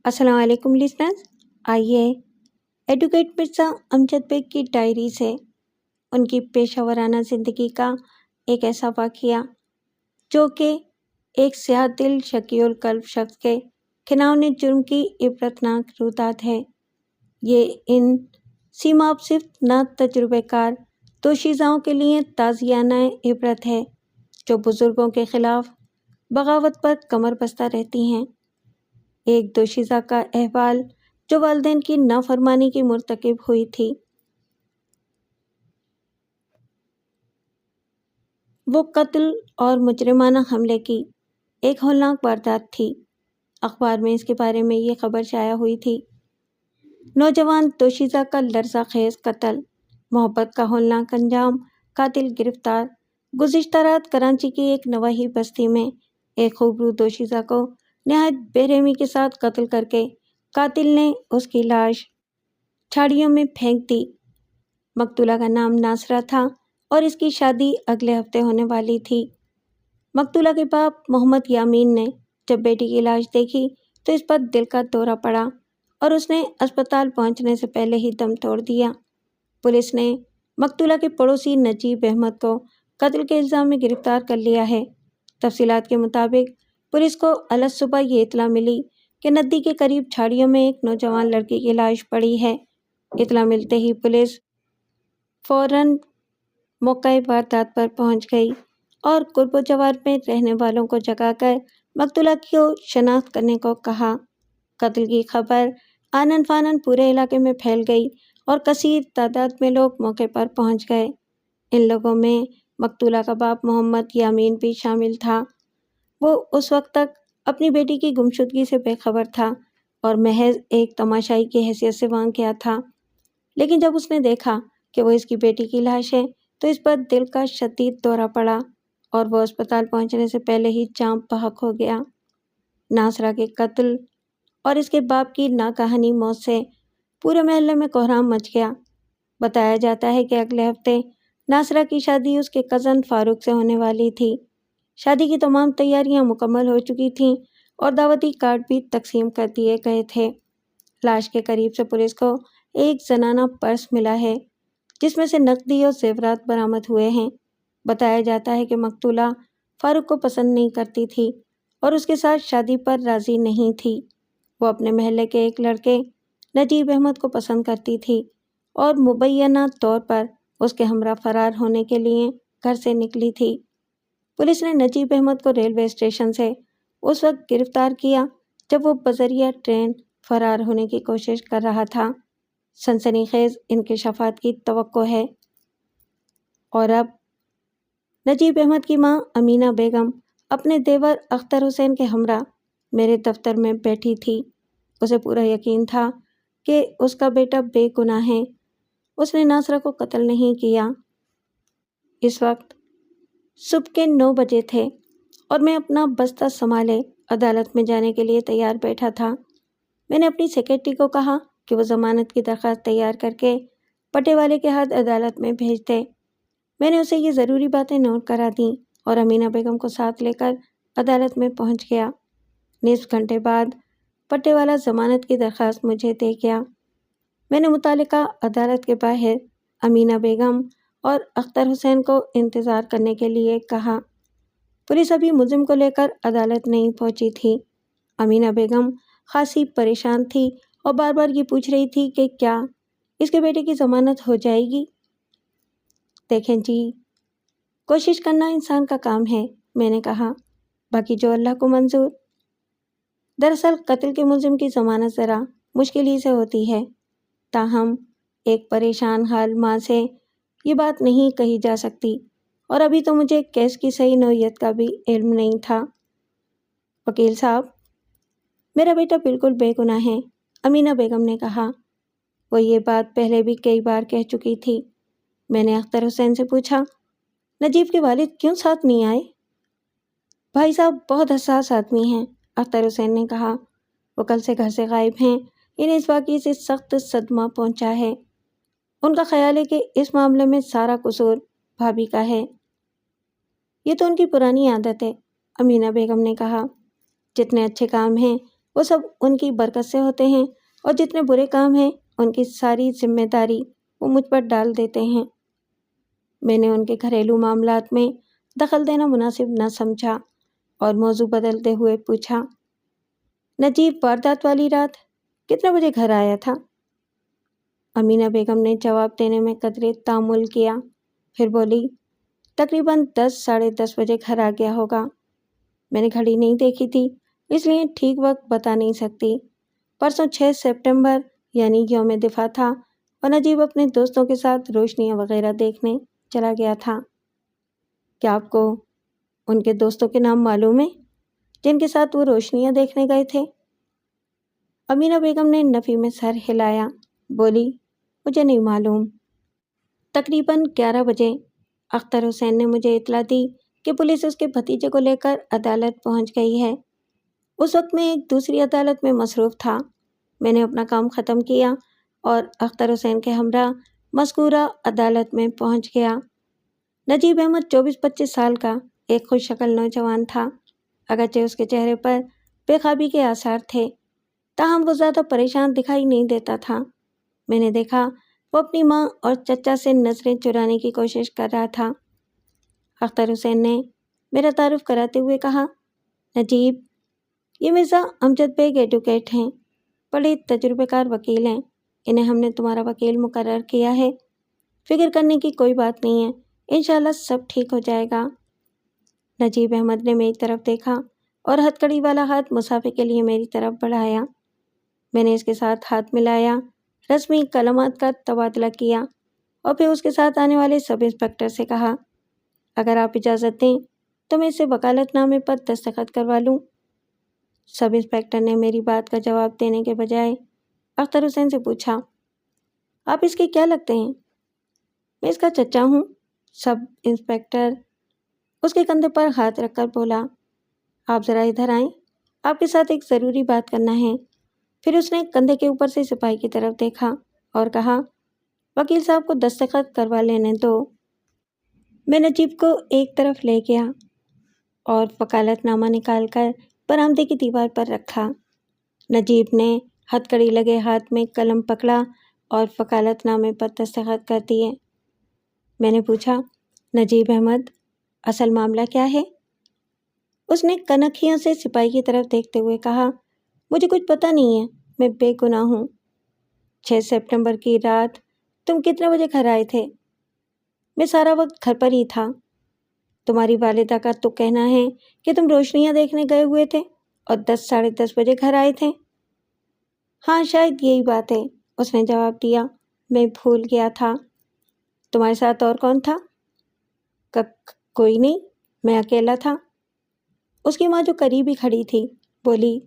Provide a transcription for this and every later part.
السلام علیکم لسنرز، آئیے ایڈوکیٹ مرزا امجد بیگ کی ڈائری سے ان کی پیشہ ورانہ زندگی کا ایک ایسا واقعہ جو کہ ایک سیاہ دل شقی القلب شخص کے کھناؤنے جرم کی عبرتناک روداد ہے۔ یہ ان سیماب صفت نہ تجربہ کار دوشیزاؤں کے لیے تازیانہ عبرت ہے جو بزرگوں کے خلاف بغاوت پر کمر بستہ رہتی ہیں۔ ایک دوشیزہ کا احوال جو والدین کی نافرمانی کی مرتکب ہوئی تھی۔ وہ قتل اور مجرمانہ حملے کی ایک ہولناک واردات تھی۔ اخبار میں اس کے بارے میں یہ خبر شائع ہوئی تھی۔ نوجوان دوشیزہ کا لرزہ خیز قتل، محبت کا ہولناک انجام، قاتل گرفتار۔ گزشتہ رات کراچی کی ایک نواحی بستی میں ایک خوبرو دوشیزہ کو نہایت بے رحمی کے ساتھ قتل کر کے قاتل نے اس کی لاش جھاڑیوں میں پھینک دی۔ مقتولہ کا نام ناصرہ تھا اور اس کی شادی اگلے ہفتے ہونے والی تھی۔ مقتولہ کے باپ محمد یامین نے جب بیٹی کی لاش دیکھی تو اس پر دل کا دورہ پڑا اور اس نے اسپتال پہنچنے سے پہلے ہی دم توڑ دیا۔ پولیس نے مقتولہ کے پڑوسی نجیب احمد کو قتل کے الزام میں گرفتار کر لیا ہے۔ تفصیلات کے مطابق پولیس کو الگ صبح یہ اطلاع ملی کہ ندی کے قریب جھاڑیوں میں ایک نوجوان لڑکی کی لاش پڑی ہے۔ اطلاع ملتے ہی پولیس فوراً موقع واردات پر پہنچ گئی اور قرب و جوار میں رہنے والوں کو جگا کر مقتولہ کو شناخت کرنے کو کہا۔ قتل کی خبر آنن فانن پورے علاقے میں پھیل گئی اور کثیر تعداد میں لوگ موقع پر پہنچ گئے۔ ان لوگوں میں مقتولہ کا باپ محمد یامین بھی شامل تھا۔ وہ اس وقت تک اپنی بیٹی کی گمشدگی سے بے خبر تھا اور محض ایک تماشائی کی حیثیت سے وہاں گیا تھا، لیکن جب اس نے دیکھا کہ وہ اس کی بیٹی کی لاش ہے تو اس پر دل کا شدید دورہ پڑا اور وہ اسپتال پہنچنے سے پہلے ہی جاں بحق ہو گیا۔ ناصرہ کے قتل اور اس کے باپ کی ناگہانی موت سے پورے محلے میں کوہرام مچ گیا۔ بتایا جاتا ہے کہ اگلے ہفتے ناصرہ کی شادی اس کے کزن فاروق سے ہونے والی تھی۔ شادی کی تمام تیاریاں مکمل ہو چکی تھیں اور دعوتی کارڈ بھی تقسیم کر دیے گئے تھے۔ لاش کے قریب سے پولیس کو ایک زنانہ پرس ملا ہے جس میں سے نقدی اور زیورات برآمد ہوئے ہیں۔ بتایا جاتا ہے کہ مقتولہ فاروق کو پسند نہیں کرتی تھی اور اس کے ساتھ شادی پر راضی نہیں تھی۔ وہ اپنے محلے کے ایک لڑکے نجیب احمد کو پسند کرتی تھی اور مبینہ طور پر اس کے ہمراہ فرار ہونے کے لیے گھر سے نکلی تھی۔ پولیس نے نجیب احمد کو ریلوے اسٹیشن سے اس وقت گرفتار کیا جب وہ بذریعہ ٹرین فرار ہونے کی کوشش کر رہا تھا۔ سنسنی خیز انکشافات کی توقع ہے۔ اور اب نجیب احمد کی ماں امینہ بیگم اپنے دیور اختر حسین کے ہمراہ میرے دفتر میں بیٹھی تھی۔ اسے پورا یقین تھا کہ اس کا بیٹا بے گناہ ہے۔ اس نے ناصرہ کو قتل نہیں کیا۔ اس وقت صبح کے 9 بجے تھے اور میں اپنا بستہ سنبھالے عدالت میں جانے کے لیے تیار بیٹھا تھا۔ میں نے اپنی سیکرٹری کو کہا کہ وہ ضمانت کی درخواست تیار کر کے پٹے والے کے ہاتھ عدالت میں بھیج دے۔ میں نے اسے یہ ضروری باتیں نوٹ کرا دیں اور امینہ بیگم کو ساتھ لے کر عدالت میں پہنچ گیا۔ نصف گھنٹے بعد پٹے والا ضمانت کی درخواست مجھے دے گیا۔ میں نے متعلقہ عدالت کے باہر امینہ بیگم اور اختر حسین کو انتظار کرنے کے لیے کہا۔ پولیس ابھی ملزم کو لے کر عدالت نہیں پہنچی تھی۔ امینہ بیگم خاصی پریشان تھی اور بار بار یہ پوچھ رہی تھی کہ کیا اس کے بیٹے کی ضمانت ہو جائے گی۔ دیکھیں جی، کوشش کرنا انسان کا کام ہے، میں نے کہا، باقی جو اللہ کو منظور۔ دراصل قتل کے ملزم کی ضمانت ذرا مشکل ہی سے ہوتی ہے، تاہم ایک پریشان حال ماں سے یہ بات نہیں کہی جا سکتی اور ابھی تو مجھے کیس کی صحیح نوعیت کا بھی علم نہیں تھا۔ وکیل صاحب، میرا بیٹا بالکل بے گناہ ہے، امینہ بیگم نے کہا۔ وہ یہ بات پہلے بھی کئی بار کہہ چکی تھی۔ میں نے اختر حسین سے پوچھا، نجیب کے والد کیوں ساتھ نہیں آئے؟ بھائی صاحب بہت حساس آدمی ہیں، اختر حسین نے کہا۔ وہ کل سے گھر سے غائب ہیں۔ انہیں اس واقعے سے سخت صدمہ پہنچا ہے۔ ان کا خیال ہے کہ اس معاملے میں سارا قصور بھابھی کا ہے۔ یہ تو ان کی پرانی عادت ہے، امینہ بیگم نے کہا۔ جتنے اچھے کام ہیں وہ سب ان کی برکت سے ہوتے ہیں، اور جتنے برے کام ہیں ان کی ساری ذمہ داری وہ مجھ پر ڈال دیتے ہیں۔ میں نے ان کے گھریلو معاملات میں دخل دینا مناسب نہ سمجھا اور موضوع بدلتے ہوئے پوچھا، نجیب واردات والی رات کتنے بجے گھر آیا تھا؟ امینہ بیگم نے جواب دینے میں قدرے تامل کیا، پھر بولی، تقریباً 10 ساڑھے 10 بجے گھر آ گیا ہوگا۔ میں نے گھڑی نہیں دیکھی تھی، اس لیے ٹھیک وقت بتا نہیں سکتی۔ پرسوں 6 سپٹمبر یعنی یوم دفاع تھا، اور نجیب اپنے دوستوں کے ساتھ روشنیاں وغیرہ دیکھنے چلا گیا تھا۔ کیا آپ کو ان کے دوستوں کے نام معلوم ہیں جن کے ساتھ وہ روشنیاں دیکھنے گئے تھے؟ امینہ بیگم نے نفی میں سر ہلایا، بولی، مجھے نہیں معلوم۔ تقریباً 11 بجے اختر حسین نے مجھے اطلاع دی کہ پولیس اس کے بھتیجے کو لے کر عدالت پہنچ گئی ہے۔ اس وقت میں ایک دوسری عدالت میں مصروف تھا۔ میں نے اپنا کام ختم کیا اور اختر حسین کے ہمراہ مذکورہ عدالت میں پہنچ گیا۔ نجیب احمد 24-25 سال کا ایک خوش شکل نوجوان تھا، اگرچہ اس کے چہرے پر بے خوابی کے آثار تھے، تاہم وہ زیادہ پریشان دکھائی نہیں دیتا تھا۔ میں نے دیکھا وہ اپنی ماں اور چچا سے نظریں چرانے کی کوشش کر رہا تھا۔ اختر حسین نے میرا تعارف کراتے ہوئے کہا، نجیب، یہ مرزا امجد بیگ ایڈوکیٹ ہیں، بڑے تجربے کار وکیل ہیں، انہیں ہم نے تمہارا وکیل مقرر کیا ہے۔ فکر کرنے کی کوئی بات نہیں ہے، انشاءاللہ سب ٹھیک ہو جائے گا۔ نجیب احمد نے میری طرف دیکھا اور ہتھ کڑی والا ہاتھ مسافے کے لیے میری طرف بڑھایا۔ میں نے اس کے ساتھ ہاتھ ملایا، رسمی کلمات کا تبادلہ کیا اور پھر اس کے ساتھ آنے والے سب انسپکٹر سے کہا، اگر آپ اجازت دیں تو میں اسے وکالت نامے پر دستخط کروا لوں۔ سب انسپکٹر نے میری بات کا جواب دینے کے بجائے اختر حسین سے پوچھا، آپ اس کے کیا لگتے ہیں؟ میں اس کا چچا ہوں۔ سب انسپکٹر اس کے کندھے پر ہاتھ رکھ کر بولا، آپ ذرا ادھر آئیں، آپ کے ساتھ ایک ضروری بات کرنا ہے۔ پھر اس نے کندھے کے اوپر سے سپاہی کی طرف دیکھا اور کہا، وکیل صاحب کو دستخط کروا لینے دو۔ میں نجیب کو ایک طرف لے گیا اور وکالت نامہ نکال کر برآمدے کی دیوار پر رکھا۔ نجیب نے ہتھ کڑی لگے ہاتھ میں قلم پکڑا اور وکالت نامے پر دستخط کر دیے۔ میں نے پوچھا، نجیب احمد، اصل معاملہ کیا ہے؟ اس نے کنکھیوں سے سپاہی کی طرف دیکھتے ہوئے کہا، مجھے کچھ پتہ نہیں ہے، میں بے گناہ ہوں۔ 6 سپٹمبر کی رات تم کتنے بجے گھر آئے تھے؟ میں سارا وقت گھر پر ہی تھا۔ تمہاری والدہ کا تو کہنا ہے کہ تم روشنیاں دیکھنے گئے ہوئے تھے اور 10 ساڑھے 10 بجے گھر آئے تھے۔ ہاں، شاید یہی بات ہے، اس نے جواب دیا، میں بھول گیا تھا۔ تمہارے ساتھ اور کون تھا؟ کوئی نہیں، میں اکیلا تھا۔ اس کی ماں جو قریب ہی کھڑی تھی بولی،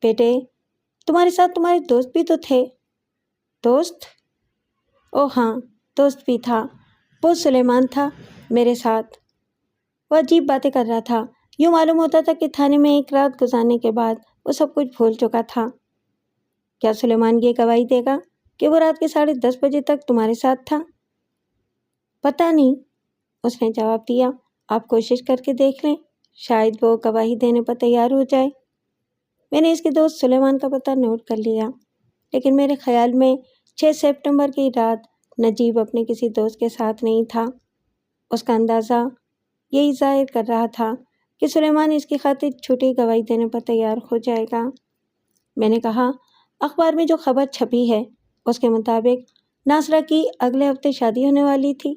بیٹے، تمہارے ساتھ تمہارے دوست بھی تو تھے۔ دوست؟ او ہاں، دوست بھی تھا، وہ سلیمان تھا میرے ساتھ۔ وہ عجیب باتیں کر رہا تھا، یوں معلوم ہوتا تھا کہ تھانے میں ایک رات گزارنے کے بعد وہ سب کچھ بھول چکا تھا۔ کیا سلیمان یہ گواہی دے گا کہ وہ رات کے 10:30 بجے تک تمہارے ساتھ تھا؟ پتہ نہیں، اس نے جواب دیا، آپ کوشش کر کے دیکھ لیں، شاید وہ گواہی دینے پر تیار ہو جائے۔ میں نے اس کے دوست سلیمان کا پتہ نوٹ کر لیا، لیکن میرے خیال میں 6 سپٹمبر کی رات نجیب اپنے کسی دوست کے ساتھ نہیں تھا۔ اس کا اندازہ یہی ظاہر کر رہا تھا کہ سلیمان اس کی خاطر جھوٹی گواہی دینے پر تیار ہو جائے گا۔ میں نے کہا، اخبار میں جو خبر چھپی ہے اس کے مطابق ناصرہ کی اگلے ہفتے شادی ہونے والی تھی،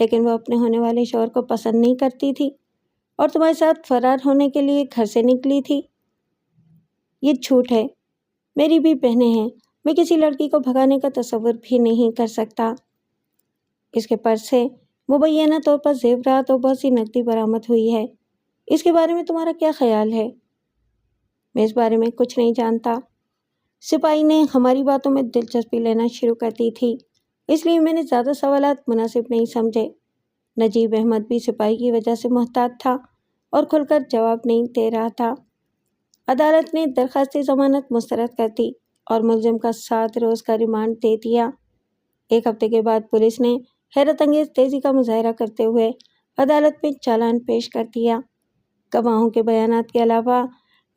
لیکن وہ اپنے ہونے والے شوہر کو پسند نہیں کرتی تھی اور تمہارے ساتھ فرار ہونے کے لیے گھر سے نکلی تھی۔ یہ جھوٹ ہے، میری بھی بہنیں ہیں، میں کسی لڑکی کو بھگانے کا تصور بھی نہیں کر سکتا۔ اس کے پرس سے مبینہ طور پر زیورات اور بہت سی نقدی برآمد ہوئی ہے، اس کے بارے میں تمہارا کیا خیال ہے؟ میں اس بارے میں کچھ نہیں جانتا۔ سپاہی نے ہماری باتوں میں دلچسپی لینا شروع کر دی تھی، اس لیے میں نے زیادہ سوالات مناسب نہیں سمجھے۔ نجیب احمد بھی سپاہی کی وجہ سے محتاط تھا اور کھل کر جواب نہیں دے رہا تھا۔ عدالت نے درخواست ضمانت مسترد کر دی اور ملزم کا 7 روز کا ریمانڈ دے دیا۔ 1 ہفتے کے بعد پولیس نے حیرت انگیز تیزی کا مظاہرہ کرتے ہوئے عدالت میں چالان پیش کر دیا۔ گواہوں کے بیانات کے علاوہ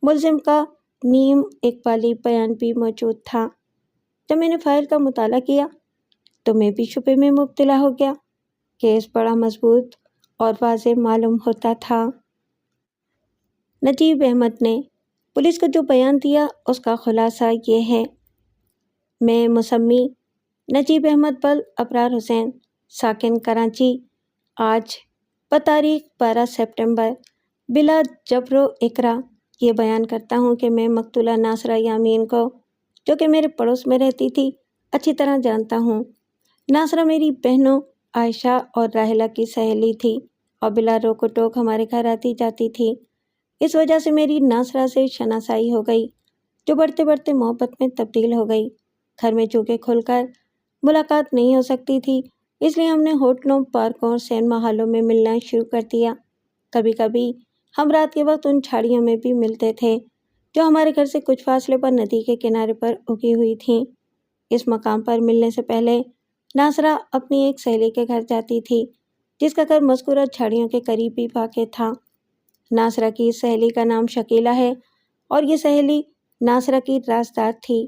ملزم کا نیم اقبالی بیان بھی موجود تھا۔ جب میں نے فائل کا مطالعہ کیا تو میں بھی شبے میں مبتلا ہو گیا۔ کیس بڑا مضبوط اور واضح معلوم ہوتا تھا۔ نجیب احمد نے پولیس کو جو بیان دیا اس کا خلاصہ یہ ہے: میں مسمی نجیب احمد بل ابرار حسین ساکن کراچی آج بتاریخ 12 سپٹمبر بلا جبر و اکرا یہ بیان کرتا ہوں کہ میں مقتولہ ناصرہ یامین کو، جو کہ میرے پڑوس میں رہتی تھی، اچھی طرح جانتا ہوں۔ ناصرہ میری بہنوں عائشہ اور راحلہ کی سہیلی تھی اور بلا روک و ٹوک ہمارے گھر آتی جاتی تھی۔ اس وجہ سے میری ناصرہ سے شناسائی ہو گئی، جو بڑھتے بڑھتے محبت میں تبدیل ہو گئی۔ گھر میں چونکہ کھل کر ملاقات نہیں ہو سکتی تھی، اس لیے ہم نے ہوٹلوں، پارکوں اور سینما ہالوں میں ملنا شروع کر دیا۔ کبھی کبھی ہم رات کے وقت ان جھاڑیوں میں بھی ملتے تھے جو ہمارے گھر سے کچھ فاصلے پر ندی کے کنارے پر اگی ہوئی تھیں۔ اس مقام پر ملنے سے پہلے ناصرہ اپنی ایک سہیلی کے گھر جاتی تھی جس کا گھر مذکورہ جھاڑیوں کے قریب ہی واقع تھا۔ ناصرہ کی اس سہیلی کا نام شکیلہ ہے اور یہ سہیلی ناصرہ کی رازدار تھی۔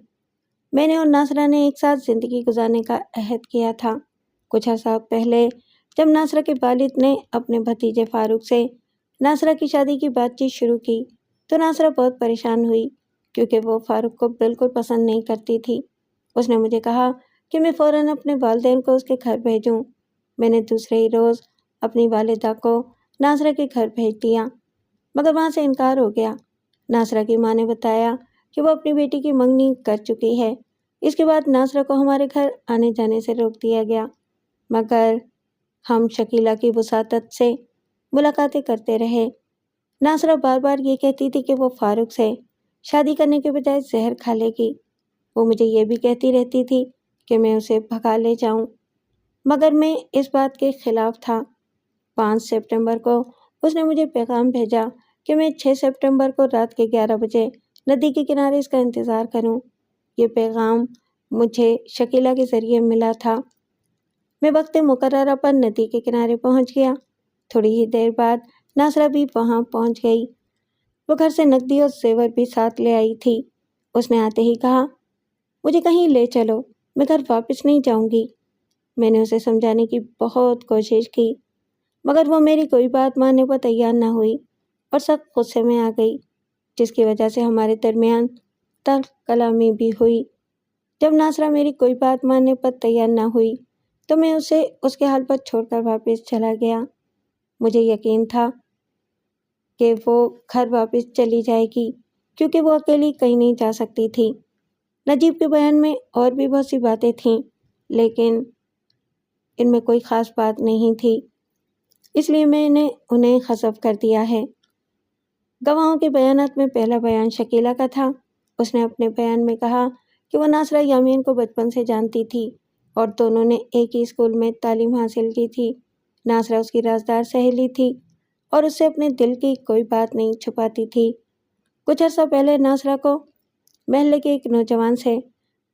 میں نے اور ناصرہ نے ایک ساتھ زندگی گزارنے کا عہد کیا تھا۔ کچھ عرصہ پہلے جب ناصرہ کے والد نے اپنے بھتیجے فاروق سے ناصرہ کی شادی کی بات چیت شروع کی تو ناصرہ بہت پریشان ہوئی کیونکہ وہ فاروق کو بالکل پسند نہیں کرتی تھی۔ اس نے مجھے کہا کہ میں فوراً اپنے والدین کو اس کے گھر بھیجوں۔ میں نے دوسرے ہی روز اپنی والدہ کو ناصرہ کے گھر بھیج دیا، مگر وہاں سے انکار ہو گیا۔ ناصرہ کی ماں نے بتایا کہ وہ اپنی بیٹی کی منگنی کر چکی ہے۔ اس کے بعد ناصرہ کو ہمارے گھر آنے جانے سے روک دیا گیا، مگر ہم شکیلہ کی وساطت سے ملاقاتیں کرتے رہے۔ ناصرہ بار بار یہ کہتی تھی کہ وہ فاروق سے شادی کرنے کے بجائے زہر کھا لے گی۔ وہ مجھے یہ بھی کہتی رہتی تھی کہ میں اسے بھگا لے جاؤں، مگر میں اس بات کے خلاف تھا۔ 5 سپٹمبر کو اس نے مجھے پیغام بھیجا کہ میں 6 سپٹمبر کو رات کے 11 بجے ندی کے کنارے اس کا انتظار کروں۔ یہ پیغام مجھے شکیلہ کے ذریعے ملا تھا۔ میں وقت مقررہ پر ندی کے کنارے پہنچ گیا۔ تھوڑی ہی دیر بعد ناصرہ بھی وہاں پہنچ گئی۔ وہ گھر سے نقدی اور زیور بھی ساتھ لے آئی تھی۔ اس نے آتے ہی کہا، مجھے کہیں لے چلو، میں گھر واپس نہیں جاؤں گی۔ میں نے اسے سمجھانے کی بہت کوشش کی، مگر وہ میری کوئی بات ماننے پر تیار نہ ہوئی اور سخت غصے میں آ گئی، جس کی وجہ سے ہمارے درمیان تلخ کلامی بھی ہوئی۔ جب ناصرہ میری کوئی بات ماننے پر تیار نہ ہوئی تو میں اسے اس کے حال پر چھوڑ کر واپس چلا گیا۔ مجھے یقین تھا کہ وہ گھر واپس چلی جائے گی کیونکہ وہ اکیلی کہیں نہیں جا سکتی تھی۔ نجیب کے بیان میں اور بھی بہت سی باتیں تھیں، لیکن ان میں کوئی خاص بات نہیں تھی، اس لیے میں نے انہیں حذف کر دیا ہے۔ گواہوں کے بیانات میں پہلا بیان شکیلہ کا تھا۔ اس نے اپنے بیان میں کہا کہ وہ ناصرہ یامین کو بچپن سے جانتی تھی اور دونوں نے ایک ہی اسکول میں تعلیم حاصل کی تھی۔ ناصرہ اس کی رازدار سہیلی تھی اور اس سے اپنے دل کی کوئی بات نہیں چھپاتی تھی۔ کچھ عرصہ پہلے ناصرہ کو محلے کے ایک نوجوان سے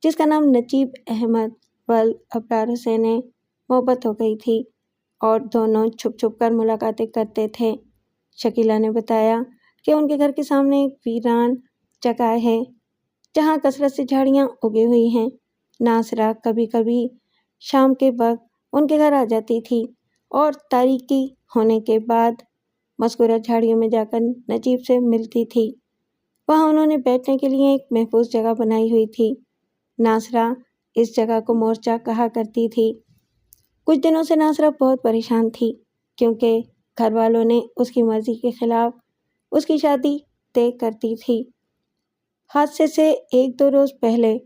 جس کا نام نجیب احمد ول ابرار حسین ہے محبت ہو گئی تھی اور دونوں چھپ چھپ کر ملاقاتیں کرتے تھے۔ شکیلہ نے بتایا کہ ان کے گھر کے سامنے ایک ویران جگہ ہے جہاں کثرت سے جھاڑیاں اگی ہوئی ہیں۔ ناصرہ کبھی کبھی شام کے وقت ان کے گھر آ جاتی تھی اور تاریکی ہونے کے بعد مذکورہ جھاڑیوں میں جا کر نجیب سے ملتی تھی۔ وہاں انہوں نے بیٹھنے کے لیے ایک محفوظ جگہ بنائی ہوئی تھی۔ ناصرہ اس جگہ کو مورچہ کہا کرتی تھی۔ کچھ دنوں سے ناصرہ بہت پریشان تھی کیونکہ گھر والوں نے اس کی مرضی کے خلاف اس کی شادی طے کر دی تھی۔ حادثے سے 1-2 روز پہلے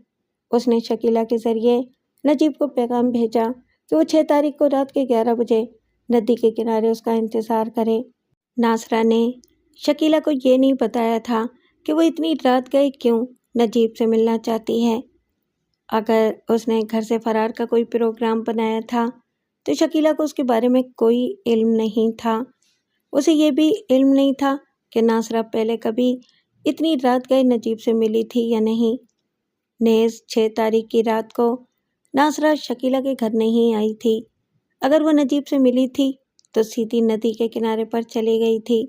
اس نے شکیلہ کے ذریعے نجیب کو پیغام بھیجا کہ وہ 6 تاریخ کو رات کے 11 بجے ندی کے کنارے اس کا انتظار کرے۔ ناصرہ نے شکیلہ کو یہ نہیں بتایا تھا کہ وہ اتنی رات گئے کیوں نجیب سے ملنا چاہتی ہے۔ اگر اس نے گھر سے فرار کا کوئی پروگرام بنایا تھا تو شکیلہ کو اس کے بارے میں کوئی علم نہیں تھا۔ اسے یہ بھی علم نہیں تھا کہ ناصرہ پہلے کبھی اتنی رات گئے نجیب سے ملی تھی یا نہیں۔ نیز 6 تاریخ کی رات کو ناصرہ شکیلہ کے گھر نہیں آئی تھی۔ اگر وہ نجیب سے ملی تھی تو سیدھی ندی کے کنارے پر چلی گئی تھی۔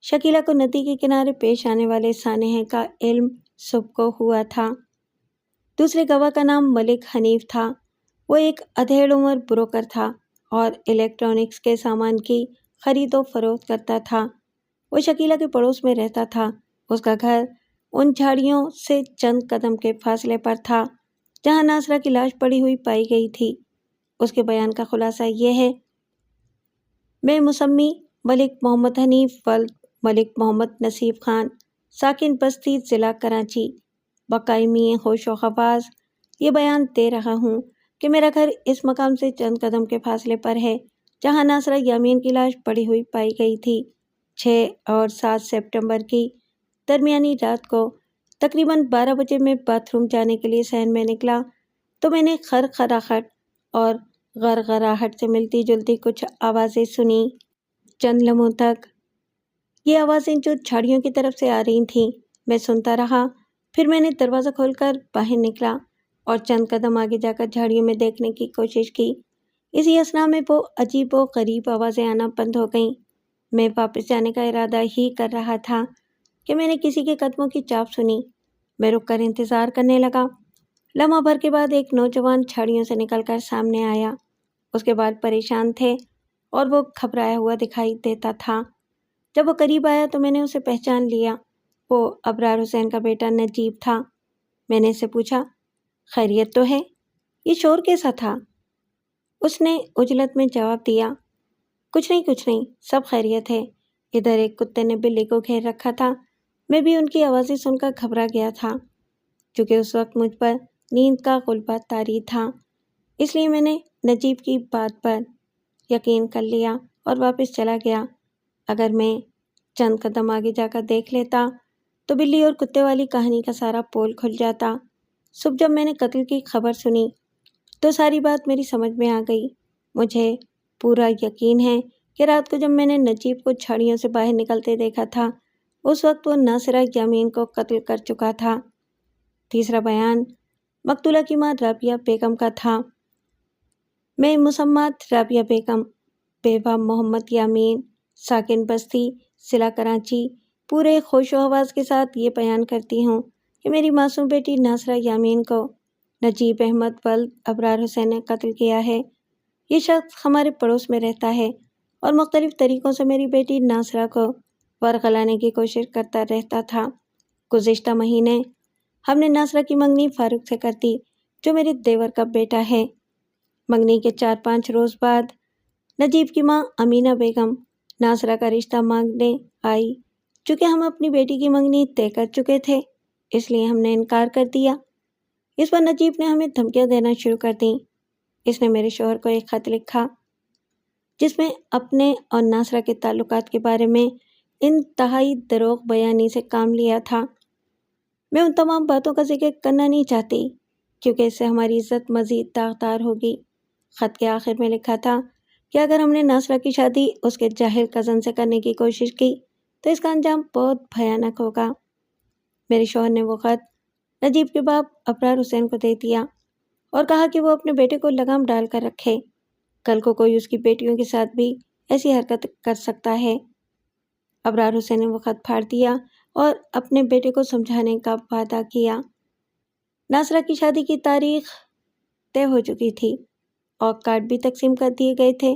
شکیلہ کو ندی کے کنارے پیش آنے والے سانحے کا علم صبح کو ہوا تھا۔ دوسرے گواہ کا نام ملک حنیف تھا۔ وہ ایک ادھیڑ عمر بروکر تھا اور الیکٹرانکس کے سامان کی خرید و فروخت کرتا تھا۔ وہ شکیلہ کے پڑوس میں رہتا تھا۔ اس کا گھر ان جھاڑیوں سے چند قدم کے فاصلے پر تھا جہاں ناصرہ کی لاش پڑی ہوئی پائی گئی تھی۔ اس کے بیان کا خلاصہ یہ ہے: میں مسمی ملک محمد حنیف ولد ملک محمد نصیب خان، ساکن بستی ضلع کراچی، بقائمی ہوش و حواس، یہ بیان دے رہا ہوں کہ میرا گھر اس مقام سے چند قدم کے فاصلے پر ہے جہاں ناصرہ یامین کی لاش پڑی ہوئی پائی گئی تھی۔ 6 اور 7 سپٹمبر کی درمیانی رات کو تقریباً 12 بجے میں باتھ روم جانے کے لیے صحن میں نکلا تو میں نے خرخراہٹ اور غرغراہٹ سے ملتی جلتی کچھ آوازیں سنی۔ چند لمحوں تک یہ آوازیں جو جھاڑیوں کی طرف سے آ رہی تھیں میں سنتا رہا۔ پھر میں نے دروازہ کھول کر باہر نکلا اور چند قدم آگے جا کر جھاڑیوں میں دیکھنے کی کوشش کی۔ اسی اثنا میں وہ عجیب و غریب آوازیں آنا بند ہو گئیں۔ میں واپس جانے کا ارادہ ہی کر رہا تھا کہ میں نے کسی کے قدموں کی چاپ سنی۔ میں رک کر انتظار کرنے لگا۔ لمحہ بھر کے بعد ایک نوجوان جھاڑیوں سے نکل کر سامنے آیا۔ اس کے بال پریشان تھے اور وہ گھبرایا ہوا دکھائی دیتا تھا۔ جب وہ قریب آیا تو میں نے اسے پہچان لیا۔ وہ ابرار حسین کا بیٹا نجیب تھا۔ میں نے اس سے پوچھا، خیریت تو ہے؟ یہ شور کیسا تھا؟ اس نے عجلت میں جواب دیا، کچھ نہیں، سب خیریت ہے۔ ادھر ایک کتے نے بلی کو گھیر رکھا تھا۔ میں بھی ان کی آوازیں سن کر گھبرا گیا تھا۔ چونکہ اس وقت مجھ پر نیند کا غلبہ طاری تھا، اس لیے میں نے نجیب کی بات پر یقین کر لیا اور واپس چلا گیا۔ اگر میں چند قدم آگے جا کر دیکھ لیتا تو بلی اور کتے والی کہانی کا سارا پول کھل جاتا۔ صبح جب میں نے قتل کی خبر سنی تو ساری بات میری سمجھ میں آ گئی۔ مجھے پورا یقین ہے کہ رات کو جب میں نے نجیب کو جھاڑیوں سے باہر نکلتے دیکھا تھا اس وقت وہ ناصرہ یامین کو قتل کر چکا تھا۔ تیسرا بیان مقتولہ کی ماں رابعہ بیگم کا تھا۔ میں مسمات رابعہ بیگم، بیوہ محمد یامین، ساکن بستی ضلع کراچی، پورے ہوش و حواس کے ساتھ یہ بیان کرتی ہوں کہ میری معصوم بیٹی ناصرہ یامین کو نجیب احمد ولد ابرار حسین نے قتل کیا ہے۔ یہ شخص ہمارے پڑوس میں رہتا ہے اور مختلف طریقوں سے میری بیٹی ناصرہ کو ورغلانے کی کوشش کرتا رہتا تھا۔ گزشتہ مہینے ہم نے ناصرہ کی منگنی فاروق سے کر دی جو میرے دیور کا بیٹا ہے۔ منگنی کے 4-5 روز بعد نجیب کی ماں امینہ بیگم ناصرہ کا رشتہ مانگنے آئی۔ چونکہ ہم اپنی بیٹی کی منگنی طے کر چکے تھے اس لیے ہم نے انکار کر دیا۔ اس پر نجیب نے ہمیں دھمکیاں دینا شروع کر دیں۔ اس نے میرے شوہر کو ایک خط لکھا جس میں اپنے اور ناصرہ کے تعلقات کے بارے میں انتہائی دروغ بیانی سے کام لیا تھا۔ میں ان تمام باتوں کا ذکر کرنا نہیں چاہتی کیونکہ اس سے ہماری عزت مزید داغدار ہوگی۔ خط کے آخر میں لکھا تھا کہ اگر ہم نے ناصرہ کی شادی اس کے جاہل کزن سے کرنے کی کوشش کی تو اس کا انجام بہت بھیانک ہوگا۔ میرے شوہر نے وہ خط نجیب کے باپ ابرار حسین کو دے دیا اور کہا کہ وہ اپنے بیٹے کو لگام ڈال کر رکھے، کل کو کوئی اس کی بیٹیوں کے ساتھ بھی ایسی حرکت کر سکتا ہے۔ ابرار حسین نے وہ خط پھاڑ دیا اور اپنے بیٹے کو سمجھانے کا وعدہ کیا۔ ناصرہ کی شادی کی تاریخ طے ہو چکی تھی اور کارڈ بھی تقسیم کر دیے گئے تھے،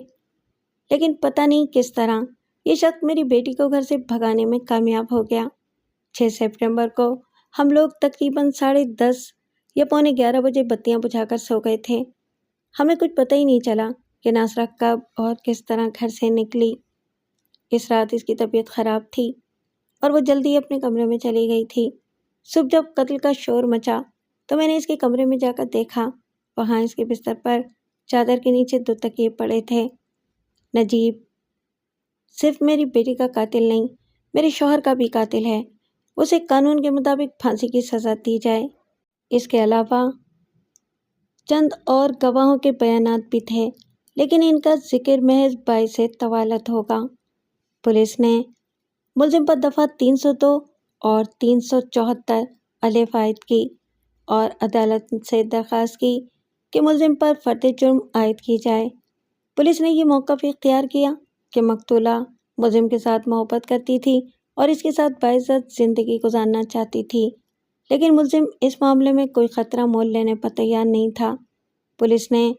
لیکن پتہ نہیں کس طرح یہ شخص میری بیٹی کو گھر سے بھگانے میں کامیاب ہو گیا۔ 6 سپٹمبر کو ہم لوگ تقریباً 10:30 یا 11:15 بجے بتیاں بجھا کر سو گئے تھے۔ ہمیں کچھ پتہ ہی نہیں چلا کہ ناصرہ کب اور کس طرح گھر سے نکلی۔ اس رات اس کی طبیعت خراب تھی اور وہ جلدی اپنے کمرے میں چلی گئی تھی۔ صبح جب قتل کا شور مچا تو میں نے اس کے کمرے میں جا کر دیکھا، وہاں اس کے بستر پر چادر کے نیچے 2 تکیے پڑے تھے۔ نجیب صرف میری بیٹی کا قاتل نہیں، میرے شوہر کا بھی قاتل ہے۔ اسے قانون کے مطابق پھانسی کی سزا دی جائے۔ اس کے علاوہ چند اور گواہوں کے بیانات بھی تھے لیکن ان کا ذکر محض باعث طوالت ہوگا۔ پولیس نے ملزم پر دفعہ 302 اور 374 الف عائد کی اور عدالت سے درخواست کی کہ ملزم پر فرد جرم عائد کی جائے۔ پولیس نے یہ موقف اختیار کیا کہ مقتولہ ملزم کے ساتھ محبت کرتی تھی اور اس کے ساتھ باعزت زندگی گزارنا چاہتی تھی۔ لیکن ملزم اس معاملے میں کوئی خطرہ مول لینے پر تیار نہیں تھا۔ پولیس نے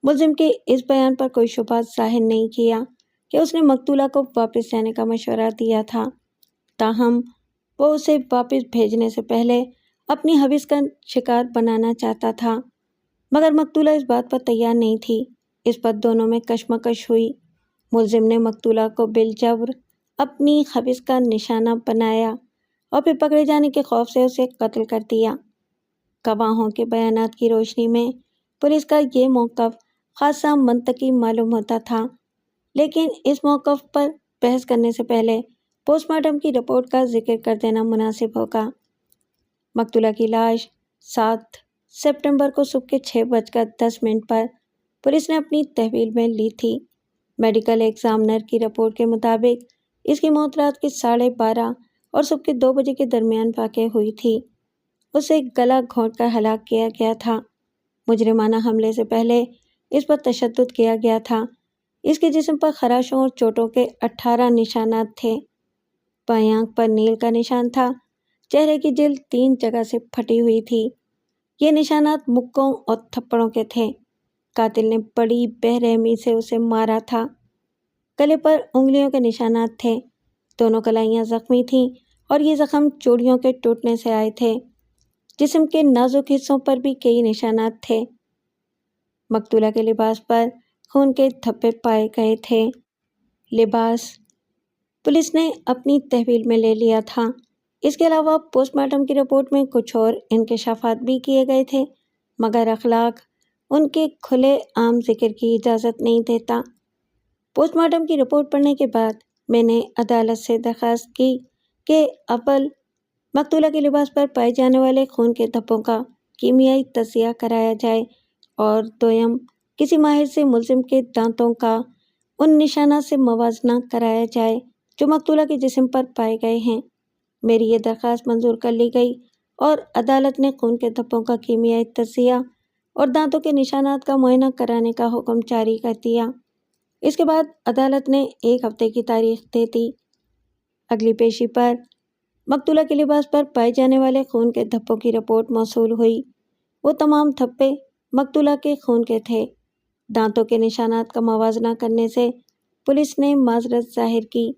ملزم کے اس بیان پر کوئی شبہ ظاہر نہیں کیا کہ اس نے مقتولہ کو واپس جانے کا مشورہ دیا تھا، تاہم وہ اسے واپس بھیجنے سے پہلے اپنی حوث کا شکار بنانا چاہتا تھا، مگر مقتولہ اس بات پر تیار نہیں تھی۔ اس پر دونوں میں کشمکش ہوئی۔ ملزم نے مقتولہ کو بالجبر اپنی حوث کا نشانہ بنایا اور پھر پکڑے جانے کے خوف سے اسے قتل کر دیا۔ گواہوں کے بیانات کی روشنی میں پولیس کا یہ موقف خاصا منطقی معلوم ہوتا تھا، لیکن اس موقف پر بحث کرنے سے پہلے پوسٹ مارٹم کی رپورٹ کا ذکر کر دینا مناسب ہوگا۔ مقتولہ کی لاش 7 سپٹمبر کو صبح کے 6:10 پر پولیس نے اپنی تحویل میں لی تھی۔ میڈیکل ایگزامنر کی رپورٹ کے مطابق اس کی موت رات کے 12:30 اور صبح کے 2 بجے کے درمیان واقع ہوئی تھی۔ اسے گلا گھونٹ کر ہلاک کیا گیا تھا۔ مجرمانہ حملے سے پہلے اس پر تشدد کیا گیا تھا۔ اس کے جسم پر خراشوں اور چوٹوں کے 18 نشانات تھے۔ بائیں آنکھ پر نیل کا نشان تھا۔ چہرے کی جلد 3 جگہ سے پھٹی ہوئی تھی۔ یہ نشانات مکوں اور تھپڑوں کے تھے۔ قاتل نے بڑی بے رحمی سے اسے مارا تھا۔ گلے پر انگلیوں کے نشانات تھے۔ دونوں کلائیاں زخمی تھیں اور یہ زخم چوڑیوں کے ٹوٹنے سے آئے تھے۔ جسم کے نازک حصوں پر بھی کئی نشانات تھے۔ مقتولہ کے لباس پر خون کے دھبے پائے گئے تھے۔ لباس پولیس نے اپنی تحویل میں لے لیا تھا۔ اس کے علاوہ پوسٹ مارٹم کی رپورٹ میں کچھ اور انکشافات بھی کیے گئے تھے، مگر اخلاق ان کے کھلے عام ذکر کی اجازت نہیں دیتا۔ پوسٹ مارٹم کی رپورٹ پڑھنے کے بعد میں نے عدالت سے درخواست کی کہ اول مقتولہ کے لباس پر پائے جانے والے خون کے دھبوں کا کیمیائی تجزیہ کرایا جائے، اور دویم کسی ماہر سے ملزم کے دانتوں کا ان نشانات سے موازنہ کرایا جائے جو مقتولہ کے جسم پر پائے گئے ہیں۔ میری یہ درخواست منظور کر لی گئی اور عدالت نے خون کے دھبوں کا کیمیائی تجزیہ اور دانتوں کے نشانات کا معائنہ کرانے کا حکم جاری کر دیا۔ اس کے بعد عدالت نے 1 ہفتے کی تاریخ دے دی۔ اگلی پیشی پر مقتولہ کے لباس پر پائے جانے والے خون کے دھبوں کی رپورٹ موصول ہوئی۔ وہ تمام دھبے مقتولہ کے خون کے تھے۔ دانتوں کے نشانات کا موازنہ کرنے سے پولیس نے معذرت ظاہر کی،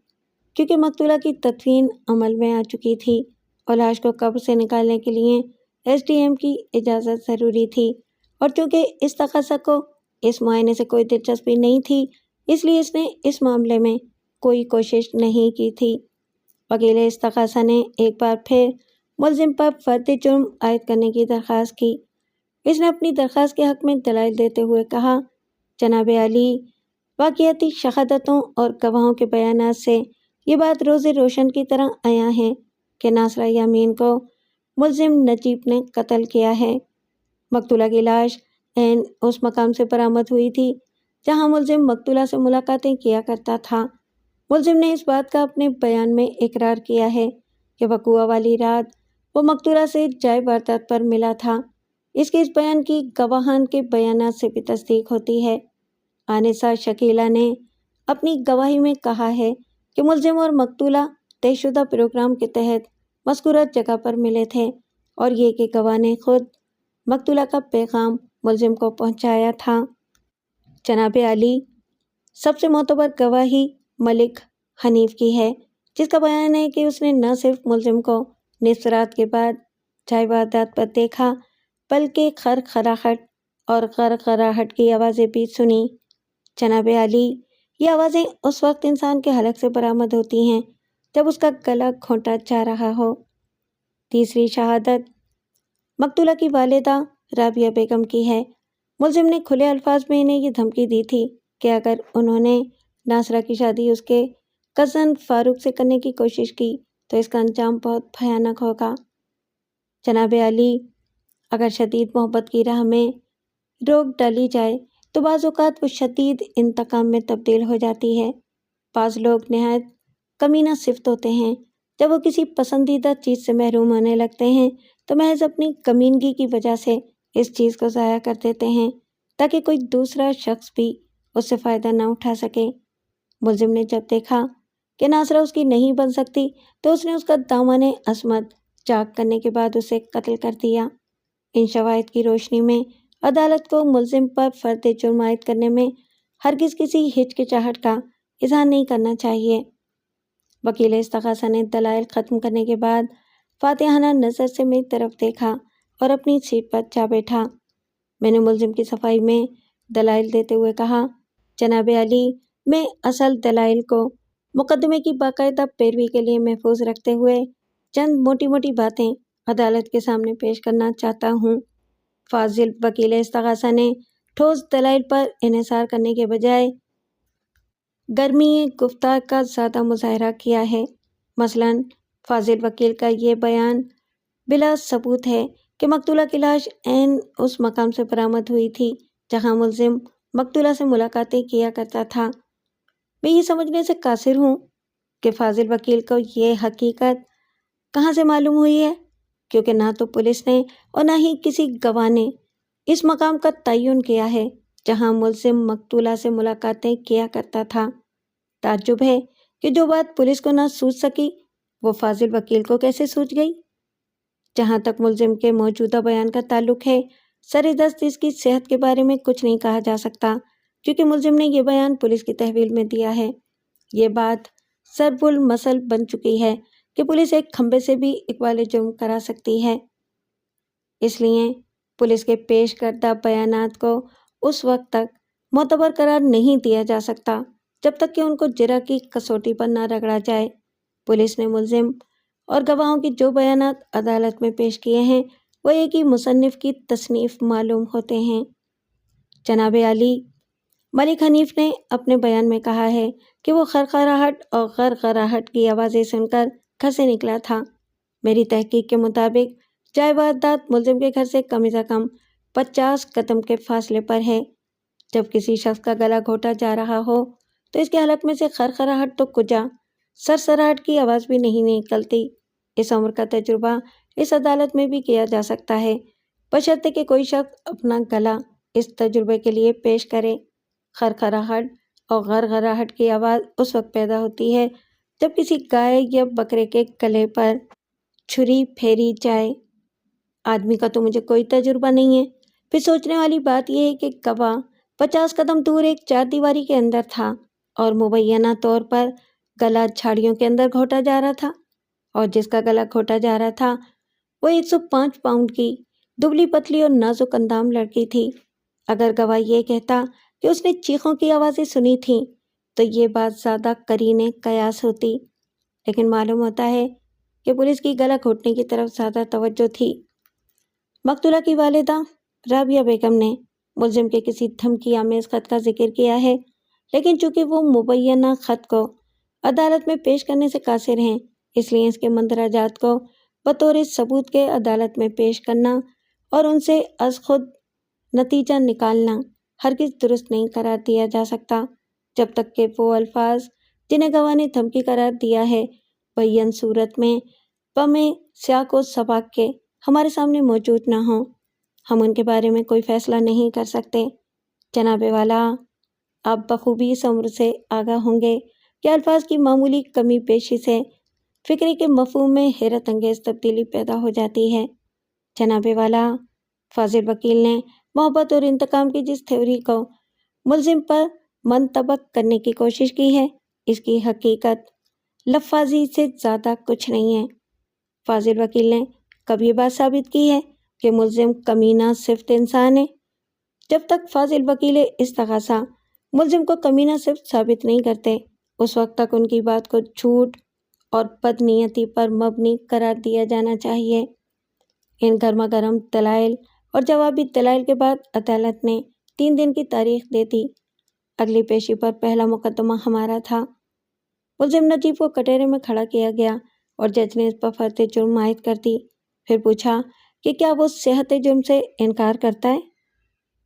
کیونکہ مقتولہ کی تدفین عمل میں آ چکی تھی اور لاش کو قبر سے نکالنے کے لیے SDM کی اجازت ضروری تھی، اور چونکہ اس تقاضا کو اس معائنے سے کوئی دلچسپی نہیں تھی، اس لیے اس نے اس معاملے میں کوئی کوشش نہیں کی تھی۔ وکیل استغاثہ نے ایک بار پھر ملزم پر فرد جرم عائد کرنے کی درخواست کی۔ اس نے اپنی درخواست کے حق میں دلائل دیتے ہوئے کہا، جناب عالی، واقعاتی شہادتوں اور گواہوں کے بیانات سے یہ بات روز روشن کی طرح عیاں ہے کہ ناصرہ یامین کو ملزم نجیب نے قتل کیا ہے۔ مقتولہ کی لاش عین اس مقام سے برآمد ہوئی تھی جہاں ملزم مقتولہ سے ملاقاتیں کیا کرتا تھا۔ ملزم نے اس بات کا اپنے بیان میں اقرار کیا ہے کہ وقوعہ والی رات وہ مقتولہ سے جائے واردات پر ملا تھا۔ اس کے اس بیان کی گواہان کے بیانات سے بھی تصدیق ہوتی ہے۔ آنسہ شکیلہ نے اپنی گواہی میں کہا ہے کہ ملزم اور مقتولہ طے شدہ پروگرام کے تحت مذکورہ جگہ پر ملے تھے، اور یہ کہ گواہ نے خود مقتولہ کا پیغام ملزم کو پہنچایا تھا۔ جناب عالی، سب سے معتبر گواہی ملک حنیف کی ہے، جس کا بیان ہے کہ اس نے نہ صرف ملزم کو نصف رات کے بعد جائے واردات پر دیکھا بلکہ خرخراہٹ اور غرغراہٹ کی آوازیں بھی سنی۔ جناب عالی، یہ آوازیں اس وقت انسان کے حلق سے برآمد ہوتی ہیں جب اس کا گلا گھونٹا جا رہا ہو۔ تیسری شہادت مقتولہ کی والدہ رابعہ بیگم کی ہے۔ ملزم نے کھلے الفاظ میں انہیں یہ دھمکی دی تھی کہ اگر انہوں نے ناصرہ کی شادی اس کے کزن فاروق سے کرنے کی کوشش کی تو اس کا انجام بہت بھیانک ہوگا۔ جناب عالی، اگر شدید محبت کی راہ میں روک ڈالی جائے تو بعض اوقات وہ شدید انتقام میں تبدیل ہو جاتی ہے۔ بعض لوگ نہایت کمینہ صفت ہوتے ہیں۔ جب وہ کسی پسندیدہ چیز سے محروم ہونے لگتے ہیں تو محض اپنی کمینگی کی وجہ سے اس چیز کو ضائع کر دیتے ہیں تاکہ کوئی دوسرا شخص بھی اس سے فائدہ نہ اٹھا سکے۔ ملزم نے جب دیکھا کہ ناصرہ اس کی نہیں بن سکتی تو اس نے اس کا دامن عصمت چاک کرنے کے بعد اسے قتل کر دیا۔ ان شواہد کی روشنی میں عدالت کو ملزم پر فرد جرم عائد کرنے میں ہرگز کسی ہچکچاہٹ کا اظہار نہیں کرنا چاہیے۔ وکیل استغاثہ نے دلائل ختم کرنے کے بعد فاتحانہ نظر سے میری طرف دیکھا اور اپنی سیٹ پر جا بیٹھا۔ میں نے ملزم کی صفائی میں دلائل دیتے ہوئے کہا، جناب عالی، میں اصل دلائل کو مقدمے کی باقاعدہ پیروی کے لیے محفوظ رکھتے ہوئے چند موٹی موٹی باتیں عدالت کے سامنے پیش کرنا چاہتا ہوں۔ فاضل وکیل استغاثہ نے ٹھوس دلائل پر انحصار کرنے کے بجائے گرمی گفتار کا زیادہ مظاہرہ کیا ہے۔ مثلاً فاضل وکیل کا یہ بیان بلا ثبوت ہے کہ مقتولہ کی لاش عین اس مقام سے برآمد ہوئی تھی جہاں ملزم مقتولہ سے ملاقاتیں کیا کرتا تھا۔ میں یہ سمجھنے سے قاصر ہوں کہ فاضل وکیل کو یہ حقیقت کہاں سے معلوم ہوئی ہے، کیونکہ نہ تو پولیس نے اور نہ ہی کسی گواہ نے اس مقام کا تعین کیا ہے جہاں ملزم مقتولہ سے ملاقاتیں کیا کرتا تھا۔ تعجب ہے کہ جو بات پولیس کو نہ سوچ سکی وہ فاضل وکیل کو کیسے سوچ گئی۔ جہاں تک ملزم کے موجودہ بیان کا تعلق ہے، سر دست اس کی صحت کے بارے میں کچھ نہیں کہا جا سکتا، کیونکہ ملزم نے یہ بیان پولیس کی تحویل میں دیا ہے۔ یہ بات ضرب المثل بن چکی ہے کہ پولیس ایک کھمبے سے بھی اقبال جرم کرا سکتی ہے۔ اس لیے پولیس کے پیش کردہ بیانات کو اس وقت تک معتبر قرار نہیں دیا جا سکتا جب تک کہ ان کو جرح کی کسوٹی پر نہ رگڑا جائے۔ پولیس نے ملزم اور گواہوں کی جو بیانات عدالت میں پیش کیے ہیں وہ ایک ہی مصنف کی تصنیف معلوم ہوتے ہیں۔ جناب عالی، ملک حنیف نے اپنے بیان میں کہا ہے کہ وہ خرخراہٹ اور غرغراہٹ کی آوازیں سن کر گھر سے نکلا تھا۔ میری تحقیق کے مطابق جائے واردات ملزم کے گھر سے کم از کم 50 قدم کے فاصلے پر ہے۔ جب کسی شخص کا گلا گھونٹا جا رہا ہو تو اس کے حلق میں سے خرخراہٹ تو کجا سرسراہٹ کی آواز بھی نہیں نکلتی۔ اس عمر کا تجربہ اس عدالت میں بھی کیا جا سکتا ہے، بشرطے کہ کوئی شخص اپنا گلا اس تجربے کے لیے پیش کرے۔ خرخراہٹ اور غرغراہٹ کی آواز اس وقت پیدا ہوتی ہے جب کسی گائے یا بکرے کے گلے پر چھری پھیری جائے۔ آدمی کا تو مجھے کوئی تجربہ نہیں ہے۔ پھر سوچنے والی بات یہ ہے کہ گواہ 50 قدم دور ایک چار دیواری کے اندر تھا اور مبینہ طور پر گلا جھاڑیوں کے اندر گھونٹا جا رہا تھا، اور جس کا گلا گھونٹا جا رہا تھا وہ 105 پاؤنڈ کی دبلی پتلی اور نازک اندام لڑکی تھی۔ اگر گواہ یہ کہتا کہ اس نے چیخوں کی آوازیں سنی تھیں تو یہ بات زیادہ قرین قیاس ہوتی، لیکن معلوم ہوتا ہے کہ پولیس کی گلا گھونٹنے کی طرف زیادہ توجہ تھی۔ مقتولہ کی والدہ رابعہ بیگم نے ملزم کے کسی دھمکی آمیز خط کا ذکر کیا ہے، لیکن چونکہ وہ مبینہ خط کو عدالت میں پیش کرنے سے قاصر ہیں، اس لیے اس کے مندرجات کو بطور ثبوت کے عدالت میں پیش کرنا اور ان سے از خود نتیجہ نکالنا ہرگز درست نہیں قرار دیا جا سکتا جب تک کہ وہ الفاظ جنہیں گواہ نے دھمکی قرار دیا ہے بیان صورت میں بمِ سیاق و سباق کے ہمارے سامنے موجود نہ ہوں۔ ہم ان کے بارے میں کوئی فیصلہ نہیں کر سکتے۔ جناب والا، آپ بخوبی اس امر سے آگاہ ہوں گے کہ الفاظ کی معمولی کمی بیشی سے فکرے کے مفہوم میں حیرت انگیز تبدیلی پیدا ہو جاتی ہے۔ جناب والا، فاضل وکیل نے محبت اور انتقام کی جس تھیوری کو ملزم پر منطبق کرنے کی کوشش کی ہے، اس کی حقیقت لفاظی سے زیادہ کچھ نہیں ہے۔ فاضل وکیل نے کب یہ بات ثابت کی ہے کہ ملزم کمینہ صفت انسان ہے؟ جب تک فاضل وکیل استغاثہ ملزم کو کمینہ صفت ثابت نہیں کرتے، اس وقت تک ان کی بات کو جھوٹ اور بدنیتی پر مبنی قرار دیا جانا چاہیے۔ ان گرما گرم دلائل اور جوابی دلائل کے بعد عدالت نے 3 دن کی تاریخ دے دی۔ اگلی پیشی پر پہلا مقدمہ ہمارا تھا۔ ملزم نجیب کو کٹہرے میں کھڑا کیا گیا اور جج نے اس پر فرد جرم عائد کر دی۔ پھر پوچھا کہ کیا وہ صحت جرم سے انکار کرتا ہے؟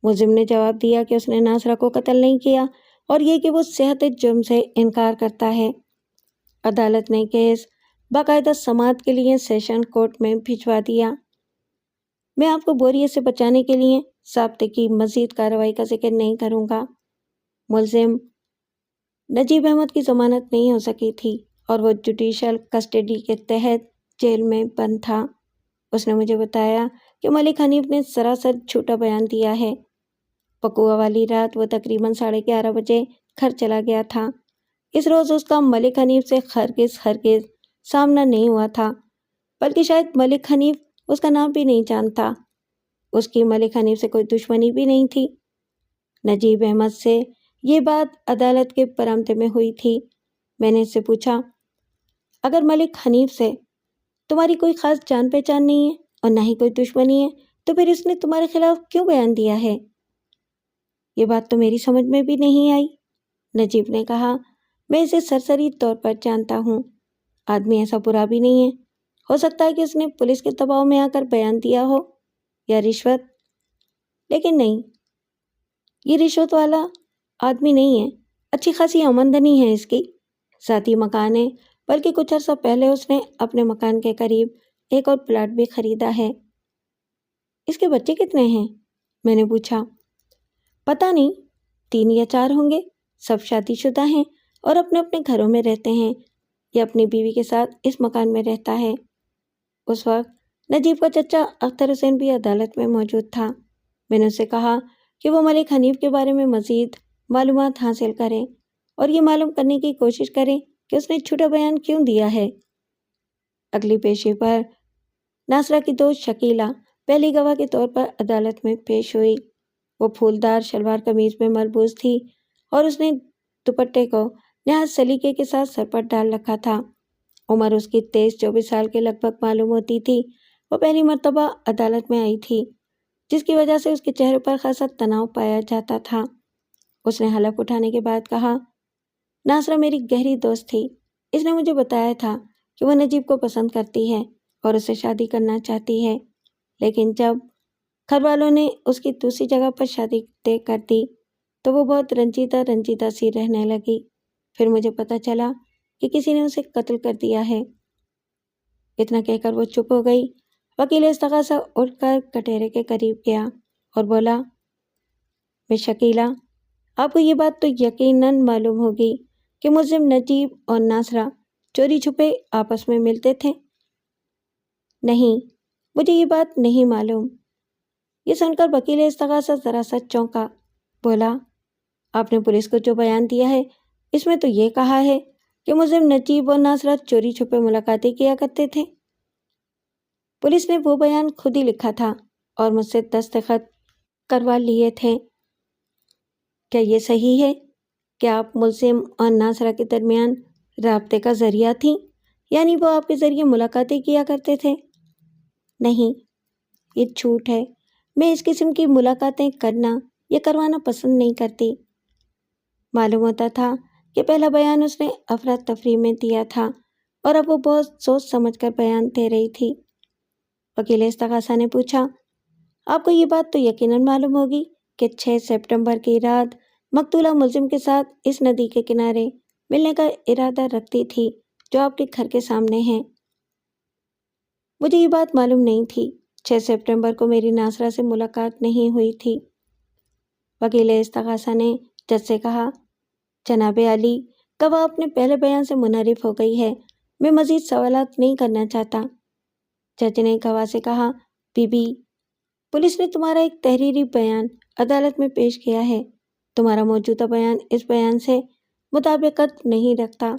ملزم نے جواب دیا کہ اس نے ناصرہ کو قتل نہیں کیا اور یہ کہ وہ صحت جرم سے انکار کرتا ہے۔ عدالت نے کیس باقاعدہ سماعت کے لیے سیشن کورٹ میں بھجوا دیا۔ میں آپ کو بوریت سے بچانے کے لیے ضابطے کی مزید کارروائی کا ذکر نہیں کروں گا۔ ملزم نجیب احمد کی ضمانت نہیں ہو سکی تھی اور وہ جوڈیشل کسٹڈی کے تحت جیل میں بند تھا۔ اس نے مجھے بتایا کہ ملک حنیف نے سراسر جھوٹا بیان دیا ہے۔ پکوہ والی رات وہ تقریباً 11:30 بجے گھر چلا گیا تھا۔ اس روز اس کا ملک حنیف سے ہرگز سامنا نہیں ہوا تھا، بلکہ شاید ملک حنیف اس کا نام بھی نہیں جانتا۔ اس کی ملک حنیف سے کوئی دشمنی بھی نہیں تھی۔ نجیب احمد سے یہ بات عدالت کے برآمدے میں ہوئی تھی۔ میں نے اس سے پوچھا، اگر ملک حنیف سے تمہاری کوئی خاص جان پہچان نہیں ہے اور نہ ہی کوئی دشمنی ہے تو پھر اس نے تمہارے خلاف کیوں بیان دیا ہے؟ یہ بات تو میری سمجھ میں بھی نہیں آئی۔ نجیب نے کہا، میں اسے سرسری طور پر جانتا ہوں۔ آدمی ایسا برا بھی نہیں ہے۔ ہو سکتا ہے کہ اس نے پولیس کے دباؤ میں آ کر بیان دیا ہو یا رشوت، لیکن نہیں، یہ رشوت والا آدمی نہیں ہے۔ اچھی خاصی آمدنی ہے اس کی، ذاتی مکان ہے، بلکہ کچھ عرصہ پہلے اس نے اپنے مکان کے قریب ایک اور پلاٹ بھی خریدا ہے۔ اس کے بچے کتنے ہیں؟ میں نے پوچھا۔ پتہ نہیں، 3 یا 4 ہوں گے۔ سب شادی شدہ ہیں اور اپنے اپنے گھروں میں رہتے ہیں۔ یہ اپنی بیوی کے ساتھ اس مکان میں رہتا ہے۔ اس وقت نجیب کا چچا اختر حسین بھی عدالت میں موجود تھا۔ میں نے اس سے کہا کہ وہ ملک حنیف کے بارے میں مزید معلومات حاصل کریں اور یہ معلوم کرنے کی کوشش کریں کہ اس نے جھوٹا بیان کیوں دیا ہے۔ اگلی پیشی پر ناصرہ کی دوست شکیلہ پہلی گواہ کے طور پر عدالت میں پیش ہوئی۔ وہ پھولدار شلوار قمیض میں ملبوس تھی اور اس نے دوپٹے کو نہایت سلیقے کے ساتھ سر پر ڈال رکھا تھا۔ عمر اس کی 23-24 سال کے لگ بھگ معلوم ہوتی تھی۔ وہ پہلی مرتبہ عدالت میں آئی تھی، جس کی وجہ سے اس کے چہرے پر خاصا تناؤ پایا جاتا تھا۔ اس نے حلف اٹھانے کے بعد کہا، ناصرہ میری گہری دوست تھی۔ اس نے مجھے بتایا تھا کہ وہ نجیب کو پسند کرتی ہے اور اس سے شادی کرنا چاہتی ہے، لیکن جب گھر والوں نے اس کی دوسری جگہ پر شادی طے کر دی تو وہ بہت رنجیدہ سی رہنے لگی۔ پھر مجھے پتہ چلا کہ کسی نے اسے قتل کر دیا ہے۔ اتنا کہہ کر وہ چپ ہو گئی۔ وکیل استغاثہ اٹھ کر کٹہرے کے قریب گیا اور بولا، مس شکیلہ، آپ کو یہ بات تو یقیناً معلوم ہوگی کہ ملزم نجیب اور ناصرہ چوری چھپے آپس میں ملتے تھے؟ نہیں، مجھے یہ بات نہیں معلوم۔ یہ سن کر وکیل استغاثہ ذرا سا چونکا۔ بولا، آپ نے پولیس کو جو بیان دیا ہے اس میں تو یہ کہا ہے کہ ملزم نجیب اور ناصرہ چوری چھپے ملاقاتیں کیا کرتے تھے۔ پولیس نے وہ بیان خود ہی لکھا تھا اور مجھ سے دستخط کروا لیے تھے۔ کیا یہ صحیح ہے کہ آپ ملزم اور ناصرہ کے درمیان رابطے کا ذریعہ تھیں، یعنی وہ آپ کے ذریعے ملاقاتیں کیا کرتے تھے؟ نہیں، یہ جھوٹ ہے۔ میں اس قسم کی ملاقاتیں کرنا یا کروانا پسند نہیں کرتی۔ معلوم ہوتا تھا کہ پہلا بیان اس نے افراتفری میں دیا تھا اور اب وہ بہت سوچ سمجھ کر بیان دے رہی تھی۔ وکیل استغاثہ نے پوچھا، آپ کو یہ بات تو یقیناً معلوم ہوگی کہ 6 سپٹمبر کی رات مقتولہ ملزم کے ساتھ اس ندی کے کنارے ملنے کا ارادہ رکھتی تھی جو آپ کے گھر کے سامنے ہے۔ مجھے یہ بات معلوم نہیں تھی۔ 6 سپٹمبر کو میری ناصرہ سے ملاقات نہیں ہوئی تھی۔ وکیل استغاثہ نے جج سے کہا، جناب عالی، گواہ اپنے پہلے بیان سے منحرف ہو گئی ہے۔ میں مزید سوالات نہیں کرنا چاہتا۔ جج نے گواہ سے کہا، بی بی، پولیس نے تمہارا ایک تحریری بیان عدالت میں پیش کیا ہے۔ تمہارا موجودہ بیان اس بیان سے مطابقت نہیں رکھتا۔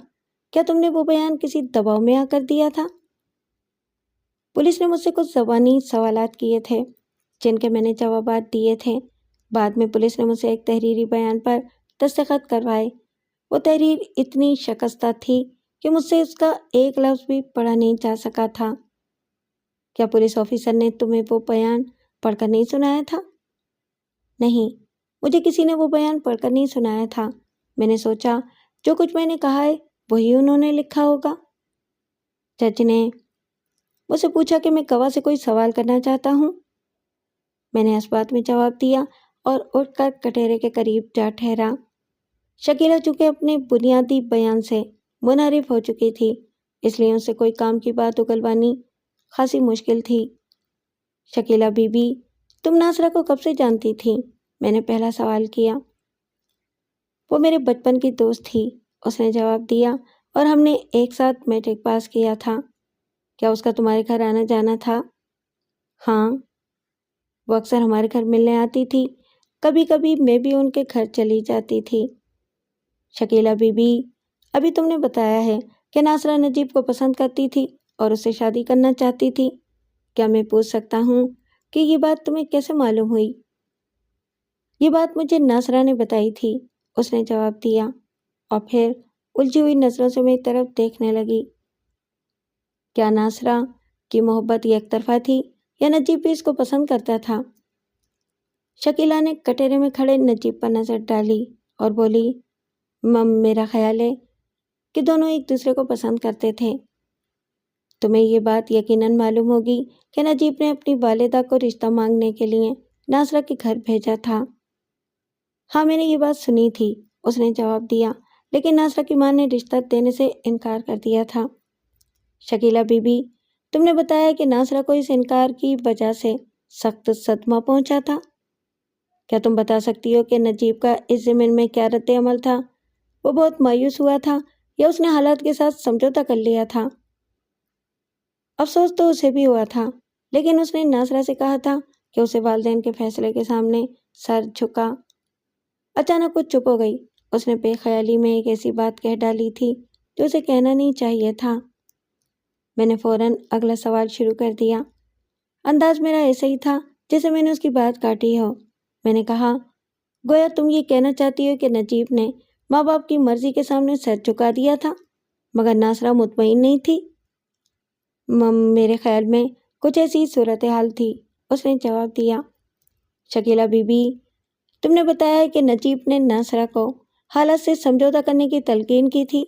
کیا تم نے وہ بیان کسی دباؤ میں آ کر دیا تھا؟ پولیس نے مجھ سے کچھ زبانی سوالات کیے تھے جن کے میں نے جوابات دیے تھے۔ بعد میں پولیس نے مجھ سے ایک تحریری بیان پر دستخط کروائے۔ وہ تحریر اتنی شکستہ تھی کہ مجھ سے اس کا ایک لفظ بھی پڑھا نہیں جا سکا تھا۔ کیا پولیس آفیسر نے تمہیں وہ بیان پڑھ کر نہیں سنایا تھا؟ نہیں، مجھے کسی نے وہ بیان پڑھ کر نہیں سنایا تھا۔ میں نے سوچا جو کچھ میں نے کہا ہے وہی انہوں نے لکھا ہوگا۔ جج نے مجھ سے پوچھا کہ میں گواہ سے کوئی سوال کرنا چاہتا ہوں۔ میں نے اس بات میں جواب دیا اور اٹھ کر کٹہرے کے قریب جا ٹھہرا۔ شکیلہ چونکہ اپنے بنیادی بیان سے منحرف ہو چکی تھی، اس لیے اس سے کوئی کام کی بات اگلوانی خاصی مشکل تھی۔ شکیلہ بی بی، تم ناصرہ کو کب سے جانتی تھی؟ میں نے پہلا سوال کیا۔ وہ میرے بچپن کی دوست تھی، اس نے جواب دیا، اور ہم نے ایک ساتھ میٹرک پاس کیا تھا۔ کیا اس کا تمہارے گھر آنا جانا تھا؟ ہاں، وہ اکثر ہمارے گھر ملنے آتی تھی، کبھی کبھی میں بھی ان کے گھر چلی جاتی تھی۔ شکیلہ بی بی، ابھی تم نے بتایا ہے کہ ناصرہ نجیب کو پسند کرتی تھی اور اس سے شادی کرنا چاہتی تھی۔ کیا میں پوچھ سکتا ہوں کہ یہ بات تمہیں کیسے معلوم ہوئی؟ یہ بات مجھے ناصرہ نے بتائی تھی، اس نے جواب دیا، اور پھر الجھی ہوئی نظروں سے میری طرف دیکھنے لگی۔ کیا ناصرہ کی محبت یک طرفہ تھی یا نجیب بھی اس کو پسند کرتا تھا؟ شکیلہ نے کٹہرے میں کھڑے نجیب پر نظر ڈالی اور بولی، میرا خیال ہے کہ دونوں ایک دوسرے کو پسند کرتے تھے۔ تمہیں یہ بات یقیناً معلوم ہوگی کہ نجیب نے اپنی والدہ کو رشتہ مانگنے کے لیے ناصرہ کے گھر بھیجا تھا۔ ہاں، میں نے یہ بات سنی تھی، اس نے جواب دیا، لیکن ناصرہ کی ماں نے رشتہ دینے سے انکار کر دیا تھا۔ شکیلہ بی بی، تم نے بتایا کہ ناصرہ کو اس انکار کی وجہ سے سخت صدمہ پہنچا تھا۔ کیا تم بتا سکتی ہو کہ نجیب کا اس ضمن میں کیا رد عمل تھا؟ وہ بہت مایوس ہوا تھا یا اس نے حالات کے ساتھ سمجھوتہ کر لیا تھا؟ افسوس تو اسے بھی ہوا تھا، لیکن اس نے ناصرہ سے کہا تھا کہ اسے والدین کے فیصلے کے سامنے سر جھکا۔ اچانک وہ چپ ہو گئی۔ اس نے بے خیالی میں ایک ایسی بات کہہ ڈالی تھی جو اسے کہنا نہیں چاہیے تھا۔ میں نے فوراً اگلا سوال شروع کر دیا۔ انداز میرا ایسا ہی تھا جیسے میں نے اس کی بات کاٹی ہو۔ میں نے کہا، گویا تم یہ کہنا چاہتی ہو کہ نجیب نے ماں باپ کی مرضی کے سامنے سر جھکا دیا تھا، مگر ناصرہ مطمئن نہیں تھی؟ میرے خیال میں کچھ ایسی صورتحال تھی، اس نے جواب دیا۔ شکیلہ بی بی، تم نے بتایا کہ نجیب نے ناصرہ کو حالات سے سمجھوتہ کرنے کی تلقین کی تھی۔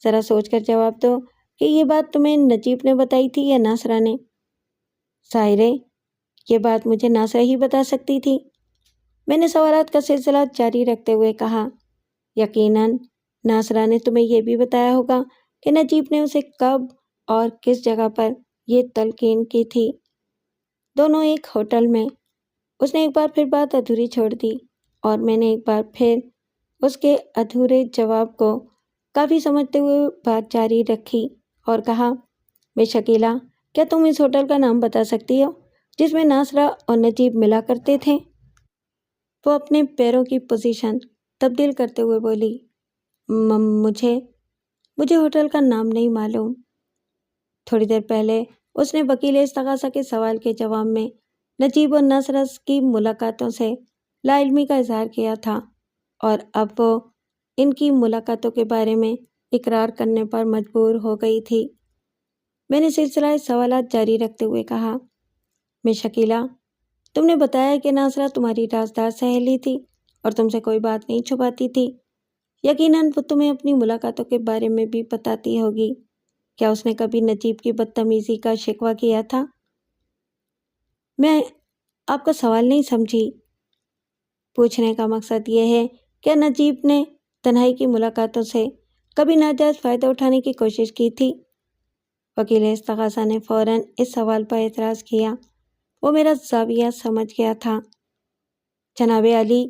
ذرا سوچ کر جواب دو کہ یہ بات تمہیں نجیب نے بتائی تھی یا ناصرہ نے؟ ظاہر ہے یہ بات مجھے ناصرہ ہی بتا سکتی تھی، میں نے سوالات کا سلسلہ جاری رکھتے ہوئے کہا۔ یقیناً ناصرہ نے تمہیں یہ بھی بتایا ہوگا کہ نجیب نے اسے کب اور کس جگہ پر یہ تلقین کی تھی؟ دونوں ایک ہوٹل میں۔ اس نے ایک بار پھر بات ادھوری چھوڑ دی اور میں نے ایک بار پھر اس کے ادھورے جواب کو کافی سمجھتے ہوئے بات جاری رکھی اور کہا، میں شکیلہ، کیا تم اس ہوٹل کا نام بتا سکتی ہو جس میں ناصرہ اور نجیب ملا کرتے تھے؟ وہ اپنے پیروں کی پوزیشن تبدیل کرتے ہوئے بولی، مجھے ہوٹل کا نام نہیں معلوم۔ تھوڑی دیر پہلے اس نے وکیل استغاثہ کے سوال کے جواب میں نجیب اور ناصرہ کی ملاقاتوں سے لا علمی کا اظہار کیا تھا، اور اب وہ ان کی ملاقاتوں کے بارے میں اقرار کرنے پر مجبور ہو گئی تھی۔ میں نے سلسلہ سوالات جاری رکھتے ہوئے کہا، میں شکیلہ، تم نے بتایا کہ ناصرہ تمہاری رازدار سہیلی تھی اور تم سے کوئی بات نہیں چھپاتی تھی۔ یقیناً وہ تمہیں اپنی ملاقاتوں کے بارے میں بھی بتاتی ہوگی۔ کیا اس نے کبھی نجیب کی بدتمیزی کا شکوہ کیا تھا؟ میں آپ کا سوال نہیں سمجھی۔ پوچھنے کا مقصد یہ ہے کہ نجیب نے تنہائی کی ملاقاتوں سے کبھی ناجائز فائدہ اٹھانے کی کوشش کی تھی؟ وکیل استغاثہ نے فوراً اس سوال پر اعتراض کیا۔ وہ میرا زاویہ سمجھ گیا تھا۔ جناب عالی،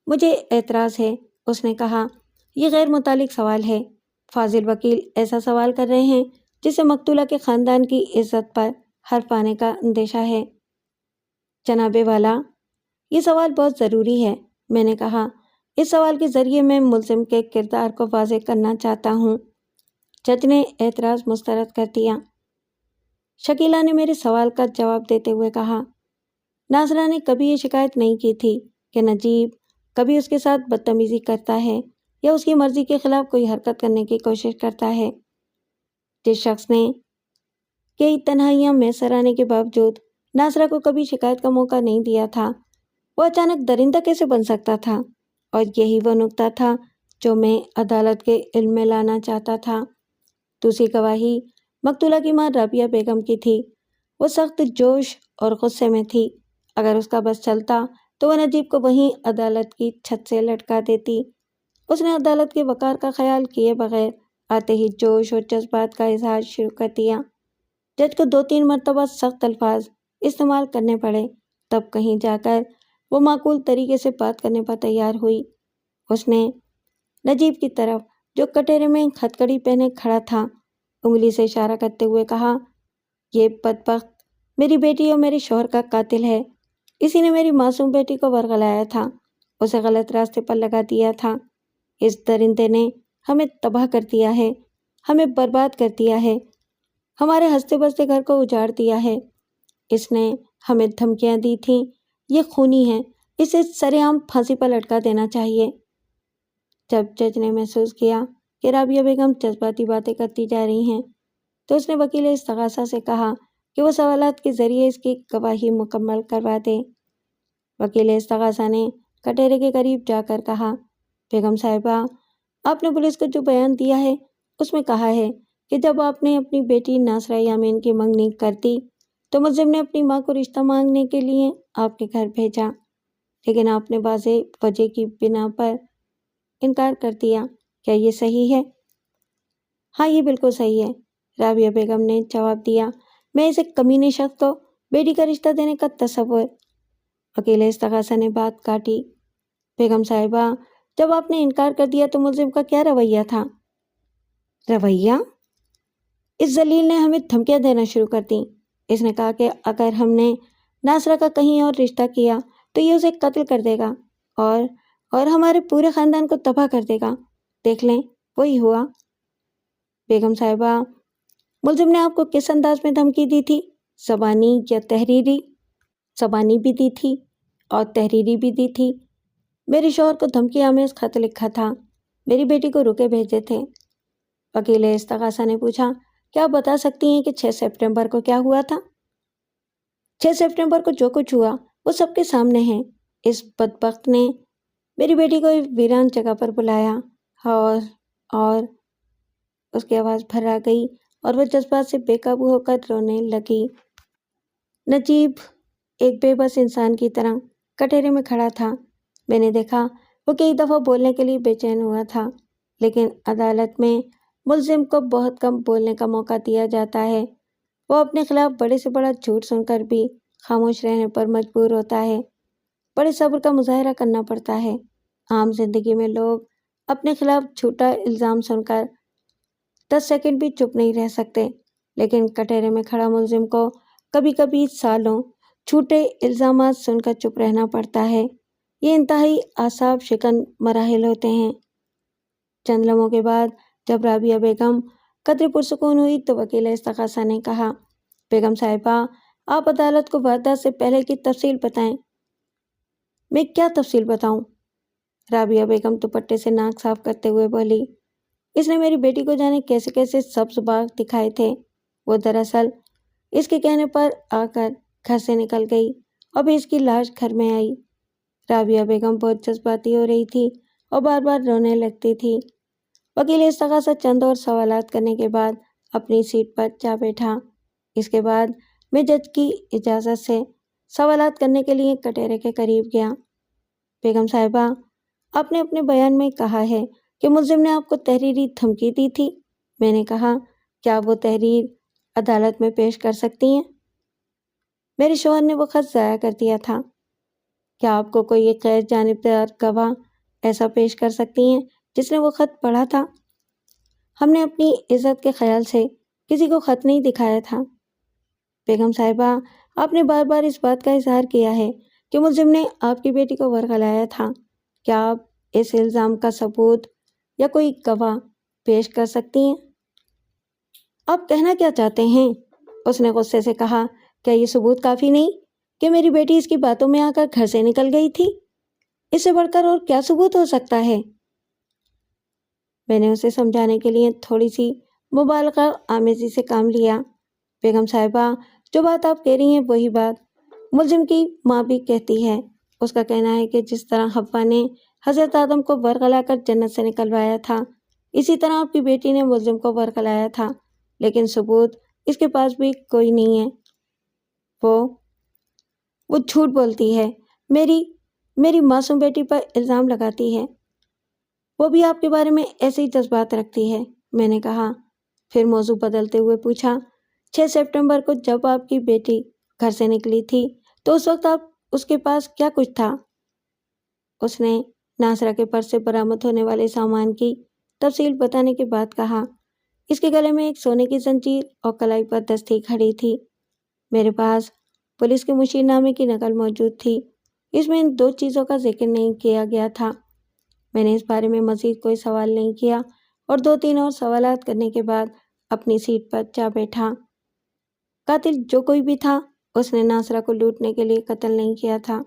مجھے اعتراض ہے، اس نے کہا، یہ غیر متعلق سوال ہے۔ فاضل وکیل ایسا سوال کر رہے ہیں جس سے مقتولہ کے خاندان کی عزت پر حرف آنے کا اندیشہ ہے۔ جناب والا، یہ سوال بہت ضروری ہے، میں نے کہا۔ اس سوال کے ذریعے میں ملزم کے کردار کو واضح کرنا چاہتا ہوں۔ جج نے اعتراض مسترد کر دیا۔ شکیلہ نے میرے سوال کا جواب دیتے ہوئے کہا، ناصرہ نے کبھی یہ شکایت نہیں کی تھی کہ نجیب کبھی اس کے ساتھ بدتمیزی کرتا ہے یا اس کی مرضی کے خلاف کوئی حرکت کرنے کی کوشش کرتا ہے۔ جس شخص نے کئی تنہائیاں میسر آنے کے باوجود ناصرہ کو کبھی شکایت کا موقع نہیں دیا تھا، وہ اچانک درندہ کیسے بن سکتا تھا؟ اور یہی وہ نقطہ تھا جو میں عدالت کے علم میں لانا چاہتا تھا۔ دوسری گواہی مقتولہ کی ماں رابعہ بیگم کی تھی۔ وہ سخت جوش اور غصے میں تھی۔ اگر اس کا بس چلتا تو وہ نجیب کو وہیں عدالت کی چھت سے لٹکا دیتی۔ اس نے عدالت کے وقار کا خیال کیے بغیر آتے ہی جوش اور جذبات کا اظہار شروع کر دیا۔ جج کو 2-3 مرتبہ سخت الفاظ استعمال کرنے پڑے، تب کہیں جا کر وہ معقول طریقے سے بات کرنے پر تیار ہوئی۔ اس نے نجیب کی طرف، جو کٹہرے میں ہتھکڑی پہنے کھڑا تھا، انگلی سے اشارہ کرتے ہوئے کہا، یہ بدبخت میری بیٹی اور میرے شوہر کا قاتل ہے۔ اسی نے میری معصوم بیٹی کو ورغلایا تھا، اسے غلط راستے پر لگا دیا تھا۔ اس درندے نے ہمیں تباہ کر دیا ہے، ہمیں برباد کر دیا ہے، ہمارے ہنستے بستے گھر کو اجاڑ دیا ہے۔ اس نے ہمیں دھمکیاں دی تھیں، یہ خونی ہے، اسے سرے عام پھانسی پر لٹکا دینا چاہیے۔ جب جج نے محسوس کیا کہ رابعہ بیگم جذباتی باتیں کرتی جا رہی ہیں تو اس نے وکیل استغاثہ سے کہا کہ وہ سوالات کے ذریعے اس کی گواہی مکمل کروا دے۔ وکیل استغاثہ نے کٹہرے کے قریب جا کر کہا، بیگم صاحبہ، آپ نے پولیس کو جو بیان دیا ہے اس میں کہا ہے کہ جب آپ نے اپنی بیٹی ناصرہ یامین کی منگنی کر دی تو ملزم نے اپنی ماں کو رشتہ مانگنے کے لیے آپ کے گھر بھیجا، لیکن آپ نے واضح وجہ کی بنا پر انکار کر دیا۔ کیا یہ صحیح ہے؟ ہاں، یہ بالکل صحیح ہے، رابعہ بیگم نے جواب دیا۔ میں اسے کمینے شخص کو بیٹی کا رشتہ دینے کا تصور۔ وکیل استغاثہ نے بات کاٹی، بیگم صاحبہ، جب آپ نے انکار کر دیا تو ملزم کا کیا رویہ تھا؟ رویہ؟ اس ذلیل نے ہمیں دھمکیاں دینا شروع کر دیں۔ اس نے کہا کہ اگر ہم نے ناصرہ کا کہیں اور رشتہ کیا تو یہ اسے قتل کر دے گا اور ہمارے پورے خاندان کو تباہ کر دے گا۔ دیکھ لیں، وہی ہوا۔ بیگم صاحبہ، ملزم نے آپ کو کس انداز میں دھمکی دی تھی؟ زبانی یا تحریری؟ زبانی بھی دی تھی اور تحریری بھی دی تھی۔ میرے شوہر کو دھمکی آمیز خط لکھا تھا، میری بیٹی کو روکے بھیجے تھے۔ وکیل استغاثہ نے پوچھا، کیا آپ بتا سکتی ہیں کہ 6 سپٹمبر کو کیا ہوا تھا؟ 6 سپٹمبر کو جو کچھ ہوا وہ سب کے سامنے ہے۔ اس بدبخت نے میری بیٹی کو ایک ویران جگہ پر بلایا اور اس کی آواز بھر آ گئی اور وہ جذبات سے بے قابو ہو کر رونے لگی۔ نجیب ایک بے بس انسان کی طرح کٹہرے میں کھڑا تھا۔ میں نے دیکھا وہ کئی دفعہ بولنے کے لیے بے چین ہوا تھا، لیکن عدالت میں ملزم کو بہت کم بولنے کا موقع دیا جاتا ہے۔ وہ اپنے خلاف بڑے سے بڑا جھوٹ سن کر بھی خاموش رہنے پر مجبور ہوتا ہے۔ بڑے صبر کا مظاہرہ کرنا پڑتا ہے۔ عام زندگی میں لوگ اپنے خلاف جھوٹا الزام سن کر 10 سیکنڈ بھی چپ نہیں رہ سکتے، لیکن کٹہرے میں کھڑا ملزم کو کبھی کبھی سالوں جھوٹے الزامات سن کر چپ رہنا پڑتا ہے۔ یہ انتہائی اعصاب شکن مراحل ہوتے ہیں۔ چند لمحوں کے بعد جب رابعہ بیگم قدرے پرسکون ہوئی تو وکیل استغاثہ نے کہا، بیگم صاحبہ، آپ عدالت کو واردات سے پہلے کی تفصیل بتائیں۔ میں کیا تفصیل بتاؤں؟ رابعہ بیگم دوپٹے سے ناک صاف کرتے ہوئے بولی، اس نے میری بیٹی کو جانے کیسے کیسے سبز باغ دکھائے تھے۔ وہ دراصل اس کے کہنے پر آ کر گھر سے نکل گئی اور بھی اس کی لاش گھر میں آئی۔ رابعہ بیگم بہت جذباتی ہو رہی تھی اور بار بار رونے لگتی تھی۔ وکیل استغاثہ چند اور سوالات کرنے کے بعد اپنی سیٹ پر جا بیٹھا۔ اس کے بعد میں جج کی اجازت سے سوالات کرنے کے لیے کٹہرے کے قریب گیا۔ بیگم صاحبہ، آپ نے اپنے بیان میں کہا ہے کہ ملزم نے آپ کو تحریری دھمکی دی تھی۔ میں نے کہا، کیا آپ وہ تحریر عدالت میں پیش کر سکتی ہیں؟ میرے شوہر نے وہ خط ضائع کر دیا تھا۔ کیا آپ کو کوئی ایک غیر جانبدار گواہ ایسا پیش کر سکتی ہیں جس نے وہ خط پڑھا تھا؟ ہم نے اپنی عزت کے خیال سے کسی کو خط نہیں دکھایا تھا۔ بیگم صاحبہ، آپ نے بار بار اس بات کا اظہار کیا ہے کہ ملزم نے آپ کی بیٹی کو ورغلایا تھا۔ کیا آپ اس الزام کا ثبوت یا کوئی گواہ پیش کر سکتی ہیں؟ آپ کہنا کیا چاہتے ہیں؟ اس نے غصے سے کہا، کیا یہ ثبوت کافی نہیں کہ میری بیٹی اس کی باتوں میں آ کر گھر سے نکل گئی تھی؟ اس سے بڑھ کر اور کیا ثبوت ہو سکتا ہے؟ میں نے اسے سمجھانے کے لیے تھوڑی سی مبالغہ آمیزی سے کام لیا۔ بیگم صاحبہ، جو بات آپ کہہ رہی ہیں وہی بات ملزم کی ماں بھی کہتی ہے۔ اس کا کہنا ہے کہ جس طرح حوا نے حضرت آدم کو ورغلا کر جنت سے نکلوایا تھا، اسی طرح آپ کی بیٹی نے ملزم کو ورغلایا تھا، لیکن ثبوت اس کے پاس بھی کوئی نہیں ہے۔ وہ جھوٹ بولتی ہے، میری معصوم بیٹی پر الزام لگاتی ہے۔ وہ بھی آپ کے بارے میں ایسے ہی جذبات رکھتی ہے۔ میں نے کہا، پھر موضوع بدلتے ہوئے پوچھا، 6 سپٹمبر کو جب آپ کی بیٹی گھر سے نکلی تھی تو اس وقت اس کے پاس کیا کچھ تھا؟ اس نے ناصرہ کے پرس سے برآمد ہونے والے سامان کی تفصیل بتانے کے بعد کہا، اس کے گلے میں ایک سونے کی زنجیر اور کلائی پر دستی گھڑی تھی۔ میرے پاس پولیس کے مشیر نامے کی نقل موجود تھی۔ اس میں ان دو چیزوں کا ذکر نہیں کیا گیا تھا۔ میں نے اس بارے میں مزید کوئی سوال نہیں کیا اور 2-3 اور سوالات کرنے کے بعد اپنی سیٹ پر جا بیٹھا۔ قاتل جو کوئی بھی تھا، اس نے ناصرہ کو لوٹنے کے لیے قتل نہیں کیا تھا۔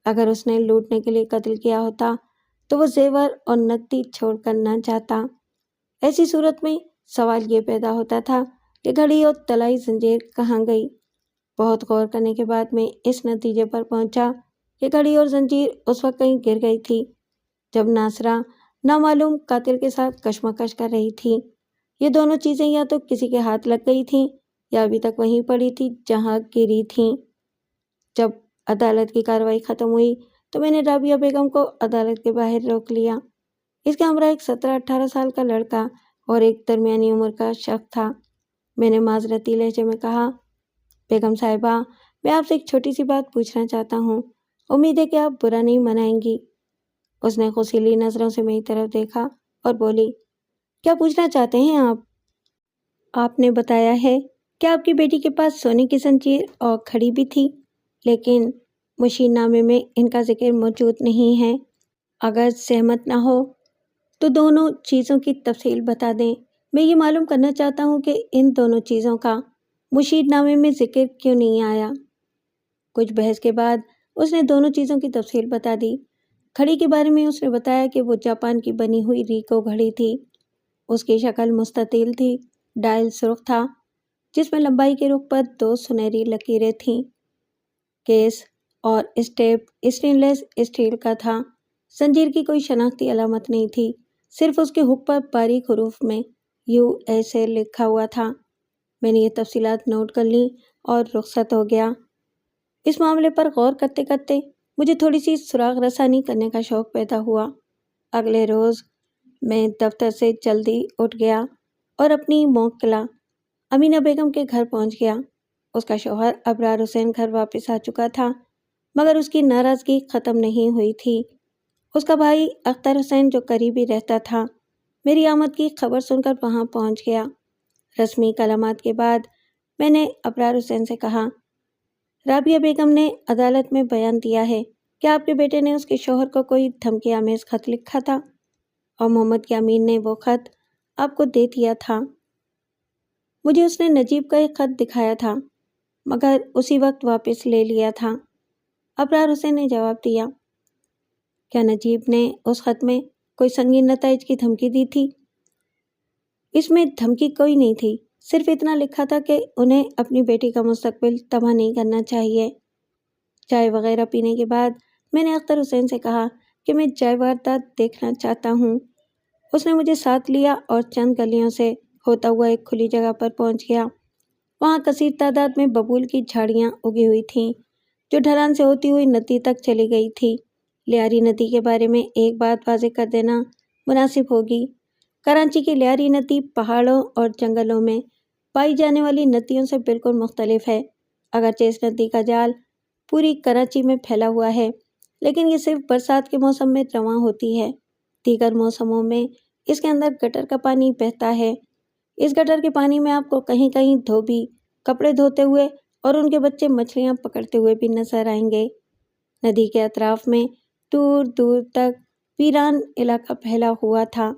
اگر اس نے لوٹنے کے لیے قتل کیا ہوتا تو وہ زیور اور نقدی چھوڑ کر نہ جاتا۔ ایسی صورت میں سوال یہ پیدا ہوتا تھا کہ گھڑی اور طلائی زنجیر کہاں گئی؟ بہت غور کرنے کے بعد میں اس نتیجے پر پہنچا کہ گھڑی اور زنجیر اس وقت کہیں گر گئی تھی جب ناصرہ نامعلوم قاتل کے ساتھ کشمکش کر رہی تھی۔ یہ دونوں چیزیں یا تو کسی کے ہاتھ لگ گئی تھیں یا ابھی تک وہیں پڑی تھی جہاں گری تھیں۔ جب عدالت کی کارروائی ختم ہوئی تو میں نے رابعہ بیگم کو عدالت کے باہر روک لیا۔ اس کے ہمراہ ایک 17-18 سال کا لڑکا اور ایک درمیانی عمر کا شخص تھا۔ میں نے معذرتی لہجے میں کہا، بیگم صاحبہ، میں آپ سے ایک چھوٹی سی بات پوچھنا چاہتا ہوں، امید ہے کہ آپ برا نہیں منائیں گی۔ اس نے غصیلی نظروں سے میری طرف دیکھا اور بولی، کیا پوچھنا چاہتے ہیں آپ؟ آپ نے بتایا ہے کہ آپ کی بیٹی کے پاس سونے کی زنجیر اور گھڑی بھی تھی، لیکن مشیر نامے میں ان کا ذکر موجود نہیں ہے۔ اگر سہمت نہ ہو تو دونوں چیزوں کی تفصیل بتا دیں۔ میں یہ معلوم کرنا چاہتا ہوں کہ ان دونوں چیزوں کا مشیر نامے میں ذکر کیوں نہیں آیا؟ کچھ بحث کے بعد اس نے دونوں چیزوں کی تفصیل بتا دی۔ گھڑی کے بارے میں اس نے بتایا کہ وہ جاپان کی بنی ہوئی ریکو گھڑی تھی۔ اس کی شکل مستطیل تھی، ڈائل سرخ تھا جس میں لمبائی کے رخ پر 2 سنہری لکیریں تھیں۔ کیس اور اسٹیپ اسٹین لیس اسٹیل کا تھا۔ زنجیر کی کوئی شناختی علامت نہیں تھی، صرف اس کے ہک پر باریک حروف میں USA لکھا ہوا تھا۔ میں نے یہ تفصیلات نوٹ کر لیں اور رخصت ہو گیا۔ اس معاملے پر غور کرتے کرتے مجھے تھوڑی سی سراغ رسانی کرنے کا شوق پیدا ہوا۔ اگلے روز میں دفتر سے جلدی اٹھ گیا اور اپنی موکلہ امینہ بیگم کے گھر پہنچ گیا۔ اس کا شوہر ابرار حسین گھر واپس آ چکا تھا، مگر اس کی ناراضگی ختم نہیں ہوئی تھی۔ اس کا بھائی اختر حسین جو قریب ہی رہتا تھا، میری آمد کی خبر سن کر وہاں پہنچ گیا۔ رسمی کلامات کے بعد میں نے ابرار حسین سے کہا، رابعہ بیگم نے عدالت میں بیان دیا ہے کہ آپ کے بیٹے نے اس کے شوہر کو کوئی دھمکی آمیز خط لکھا تھا اور محمد کے امین نے وہ خط آپ کو دے دیا تھا۔ مجھے اس نے نجیب کا ایک خط دکھایا تھا، مگر اسی وقت واپس لے لیا تھا۔ ابرار حسین نے جواب دیا، کیا نجیب نے اس خط میں کوئی سنگین نتائج کی دھمکی دی تھی؟ اس میں دھمکی کوئی نہیں تھی، صرف اتنا لکھا تھا کہ انہیں اپنی بیٹی کا مستقبل تباہ نہیں کرنا چاہیے۔ چائے وغیرہ پینے کے بعد میں نے اختر حسین سے کہا کہ میں جائے واردات دیکھنا چاہتا ہوں۔ اس نے مجھے ساتھ لیا اور چند گلیوں سے ہوتا ہوا ایک کھلی جگہ پر پہنچ گیا۔ وہاں کثیر تعداد میں ببول کی جھاڑیاں اگی ہوئی تھیں جو ڈھلان سے ہوتی ہوئی ندی تک چلی گئی تھی۔ لیاری ندی کے بارے میں ایک بات واضح کر دینا مناسب ہوگی۔ کراچی کی لیاری ندی پہاڑوں اور جنگلوں میں پائی جانے والی ندیوں سے بالکل مختلف ہے۔ اگرچہ اس ندی کا جال پوری کراچی میں پھیلا ہوا ہے، لیکن یہ صرف برسات کے موسم میں رواں ہوتی ہے۔ دیگر موسموں میں اس کے اندر گٹر کا پانی بہتا ہے۔ اس گٹر کے پانی میں آپ کو کہیں کہیں دھوبی کپڑے دھوتے ہوئے اور ان کے بچے مچھلیاں پکڑتے ہوئے بھی نظر آئیں گے۔ ندی کے اطراف میں دور دور تک ویران علاقہ پھیلا ہوا تھا۔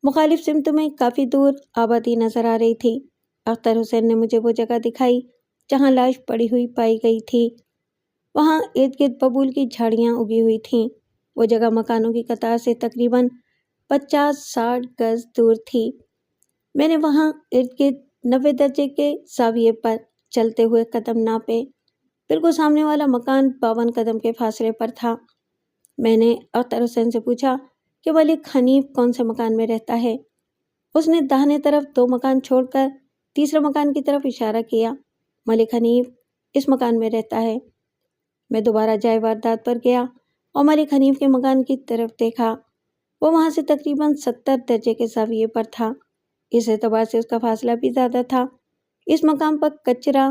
مخالف سمت میں کافی دور آبادی نظر آ رہی تھی۔ اختر حسین نے مجھے وہ جگہ دکھائی جہاں لاش پڑی ہوئی پائی گئی تھی۔ وہاں ارد گرد ببول کی جھاڑیاں اگی ہوئی تھیں۔ وہ جگہ مکانوں کی قطار سے تقریباً 50-60 گز دور تھی۔ میں نے وہاں ارد گرد 90 درجے کے زاویے پر چلتے ہوئے قدم ناپے۔ بالکل سامنے والا مکان 52 قدم کے فاصلے پر تھا۔ میں نے اختر حسین سے پوچھا کہ ملک حنیف کون سے مکان میں رہتا ہے؟ اس نے داہنے طرف 2 مکان چھوڑ کر تیسرے مکان کی طرف اشارہ کیا۔ ملک حنیف اس مکان میں رہتا ہے۔ میں دوبارہ جائے واردات پر گیا اور ملک حنیف کے مکان کی طرف دیکھا۔ وہ وہاں سے تقریباً 70 درجے کے زاویے پر تھا۔ اس اعتبار سے اس کا فاصلہ بھی زیادہ تھا۔ اس مقام پر کچرا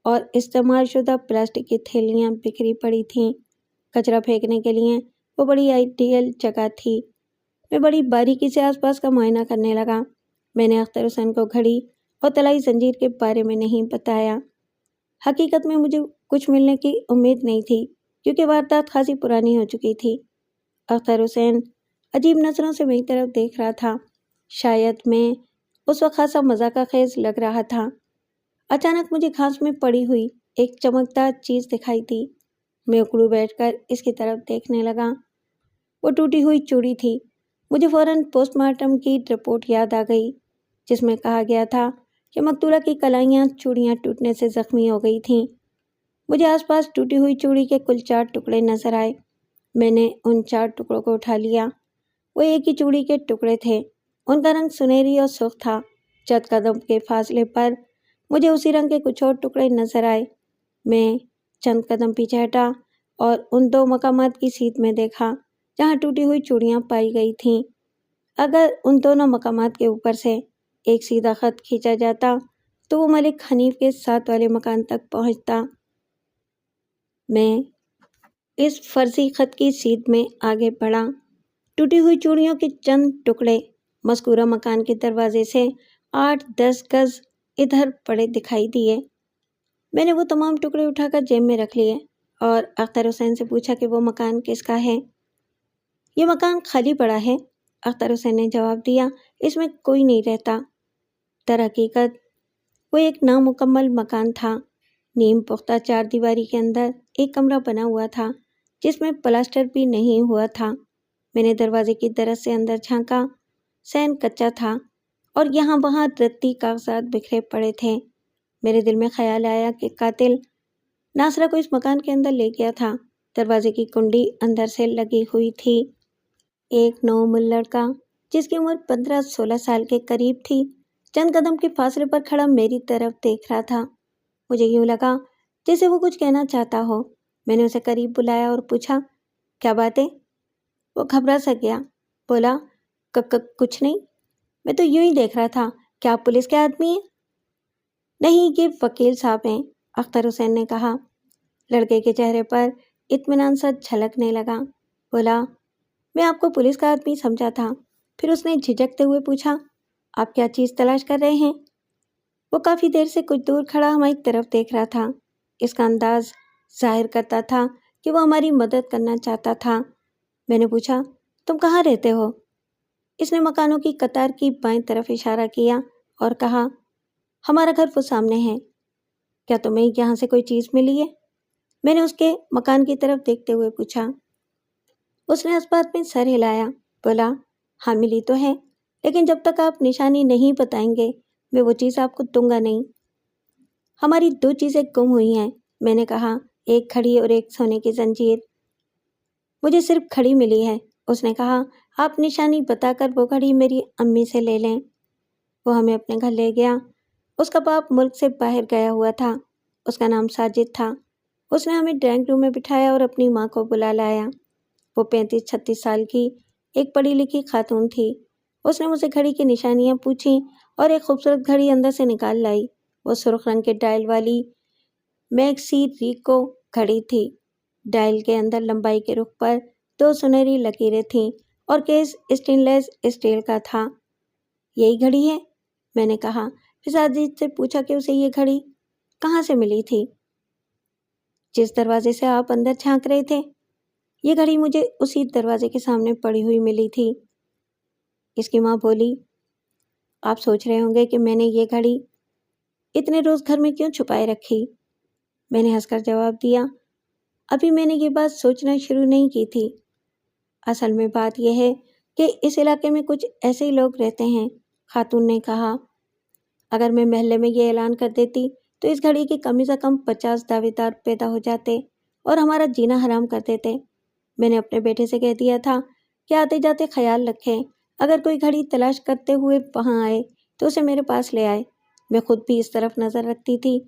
اور استعمال شدہ پلاسٹک کی تھیلیاں بکھری پڑی تھیں۔ کچرا پھینکنے کے لیے وہ بڑی آئیڈیل جگہ تھی۔ میں بڑی باریکی سے آس پاس کا معائنہ کرنے لگا۔ میں نے اختر حسین کو گھڑی اور طلائی زنجیر کے بارے میں نہیں بتایا۔ حقیقت میں مجھے کچھ ملنے کی امید نہیں تھی کیونکہ واردات خاصی پرانی ہو چکی تھی۔ اختر حسین عجیب نظروں سے میری طرف دیکھ رہا تھا۔ شاید میں اس وقت خاصا مذاقہ خیز لگ رہا تھا۔ اچانک مجھے گھاس میں پڑی ہوئی ایک چمکدار چیز دکھائی دی۔ میں اکڑو بیٹھ کر اس کی طرف دیکھنے لگا۔ وہ ٹوٹی ہوئی چوڑی تھی۔ مجھے فوراً پوسٹ مارٹم کی رپورٹ یاد آ گئی جس میں کہا گیا تھا کہ مقتولہ کی کلائیاں چوڑیاں ٹوٹنے سے زخمی ہو گئی تھیں۔ مجھے آس پاس ٹوٹی ہوئی چوڑی کے کل 4 ٹکڑے نظر آئے۔ میں نے ان 4 ٹکڑوں کو اٹھا لیا۔ وہ ایک ہی چوڑی کے ٹکڑے تھے۔ ان کا رنگ سنہری اور سرخ تھا۔ چند قدم کے فاصلے پر مجھے اسی رنگ کے کچھ اور ٹکڑے نظر آئے۔ میں چند قدم پیچھے ہٹا اور ان 2 مقامات کی سیدھ میں دیکھا جہاں ٹوٹی ہوئی چوڑیاں پائی گئی تھیں۔ اگر ان دونوں مقامات کے اوپر سے ایک سیدھا خط کھینچا جاتا تو وہ ملک حنیف کے ساتھ والے مکان تک پہنچتا۔ میں اس فرضی خط کی سیدھ میں آگے بڑھا۔ ٹوٹی ہوئی چوڑیوں کے چند ٹکڑے مذکورہ مکان کے دروازے سے 8-10 گز ادھر پڑے دکھائی دیے۔ میں نے وہ تمام ٹکڑے اٹھا کر جیب میں رکھ لیے اور اختر حسین سے پوچھا کہ وہ مکان کس کا ہے۔ یہ مکان خالی پڑا ہے، اختر حسین نے جواب دیا، اس میں کوئی نہیں رہتا۔ در حقیقت وہ ایک نامکمل مکان تھا۔ نیم پختہ 4 دیواری کے اندر ایک کمرہ بنا ہوا تھا جس میں پلاسٹر بھی نہیں ہوا تھا۔ میں نے دروازے کی درز سے اندر جھانکا۔ صحن کچا تھا اور یہاں وہاں رتی کاغذات بکھرے پڑے تھے۔ میرے دل میں خیال آیا کہ قاتل ناصرہ کو اس مکان کے اندر لے گیا تھا۔ دروازے کی کنڈی اندر سے لگی ہوئی تھی۔ ایک نومول لڑکا جس کی عمر 15-16 سال کے قریب تھی چند قدم کے فاصلے پر کھڑا میری طرف دیکھ رہا تھا۔ مجھے یوں لگا جیسے وہ کچھ کہنا چاہتا ہو۔ میں نے اسے قریب بلایا اور پوچھا، کیا بات ہے؟ وہ گھبرا سا گیا، بولا، کچھ نہیں، میں تو یوں ہی دیکھ رہا تھا۔ کیا آپ پولیس کے آدمی ہیں؟ نہیں، یہ وکیل صاحب ہیں، اختر حسین نے کہا۔ لڑکے کے چہرے پر اطمینان سا جھلکنے لگا۔ بولا، میں آپ کو پولیس کا آدمی سمجھا تھا۔ پھر اس نے جھجکتے ہوئے پوچھا، آپ کیا چیز تلاش کر رہے ہیں؟ وہ کافی دیر سے کچھ دور کھڑا ہماری طرف دیکھ رہا تھا۔ اس کا انداز ظاہر کرتا تھا کہ وہ ہماری مدد کرنا چاہتا تھا۔ میں نے پوچھا، تم کہاں رہتے ہو؟ اس نے مکانوں کی قطار کی بائیں طرف اشارہ کیا اور کہا، ہمارا گھر وہ سامنے ہے۔ کیا تمہیں یہاں سے کوئی چیز ملی ہے؟ میں نے اس کے مکان کی طرف دیکھتے ہوئے پوچھا۔ اس نے اس بات میں سر ہلایا، بولا، ہاں ملی تو ہے، لیکن جب تک آپ نشانی نہیں بتائیں گے میں وہ چیز آپ کو دوں گا نہیں۔ ہماری 2 چیزیں گم ہوئی ہیں، میں نے کہا، ایک گھڑی اور ایک سونے کی زنجیر۔ مجھے صرف گھڑی ملی ہے، اس نے کہا، آپ نشانی بتا کر وہ گھڑی میری امی سے لے لیں۔ وہ ہمیں اپنے گھر لے گیا۔ اس کا باپ ملک سے باہر گیا ہوا تھا۔ اس کا نام ساجد تھا۔ اس نے ہمیں ڈرائنگ روم میں بٹھایا اور اپنی ماں کو بلا لایا۔ وہ 35-36 سال کی ایک پڑھی لکھی خاتون تھی۔ اس نے مجھ سے گھڑی کی نشانیاں پوچھیں اور ایک خوبصورت گھڑی اندر سے نکال لائی۔ وہ سرخ رنگ کے ڈائل والی میگسی ریکو گھڑی تھی۔ ڈائل کے اندر لمبائی کے رخ پر 2 سنہری لکیریں تھیں اور کیس اسٹین لیس اسٹیل کا تھا۔ یہی گھڑی ہے، میں نے کہا۔ پھر ساجد سے پوچھا کہ اسے یہ گھڑی کہاں سے ملی تھی؟ جس دروازے سے آپ اندر جھانک رہے تھے، یہ گھڑی مجھے اسی دروازے کے سامنے پڑی ہوئی ملی تھی۔ اس کی ماں بولی، آپ سوچ رہے ہوں گے کہ میں نے یہ گھڑی اتنے روز گھر میں کیوں چھپائے رکھی؟ میں نے ہنس کر جواب دیا، ابھی میں نے یہ بات سوچنا شروع نہیں کی تھی۔ اصل میں بات یہ ہے کہ اس علاقے میں کچھ ایسے لوگ رہتے ہیں، خاتون نے کہا۔ اگر میں محلے میں یہ اعلان کر دیتی تو اس گھڑی کے کم سے کم 50 دعوے دار پیدا ہو جاتے اور ہمارا جینا حرام کر دیتے۔ میں نے اپنے بیٹے سے کہہ دیا تھا کہ آتے جاتے خیال رکھیں، اگر کوئی گھڑی تلاش کرتے ہوئے وہاں آئے تو اسے میرے پاس لے آئے۔ میں خود بھی اس طرف نظر رکھتی تھی۔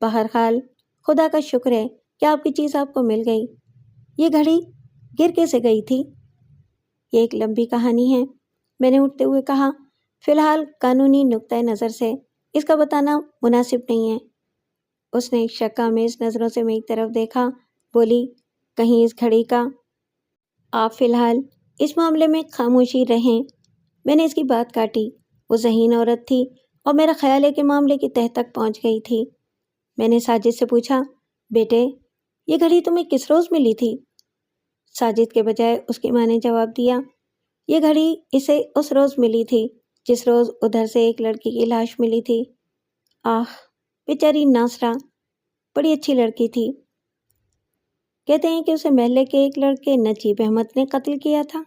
بہرحال خدا کا شکر ہے کہ آپ کی چیز آپ کو مل گئی۔ یہ گھڑی گر کیسے گئی تھی؟ یہ ایک لمبی کہانی ہے، میں نے اٹھتے ہوئے کہا۔ فی الحال قانونی نقطۂ نظر سے اس کا بتانا مناسب نہیں ہے۔ اس نے شک آمیز نظروں سے میری طرف دیکھا، بولی، کہیں اس گھڑی کا؟ آپ فی الحال اس معاملے میں خاموشی رہیں۔ میں نے اس کی بات کاٹی، وہ ذہین عورت تھی اور میرا خیال ہے کہ معاملے کی تہہ تک پہنچ گئی تھی۔ میں نے ساجد سے پوچھا، بیٹے یہ گھڑی تمہیں کس روز ملی تھی؟ ساجد کے بجائے اس کی ماں نے جواب دیا، یہ گھڑی اسے اس روز ملی تھی جس روز ادھر سے ایک لڑکی کی لاش ملی تھی۔ آہ بیچاری ناصرہ، بڑی اچھی لڑکی تھی۔ کہتے ہیں کہ اسے محلے کے ایک لڑکے نجیب احمد نے قتل کیا تھا۔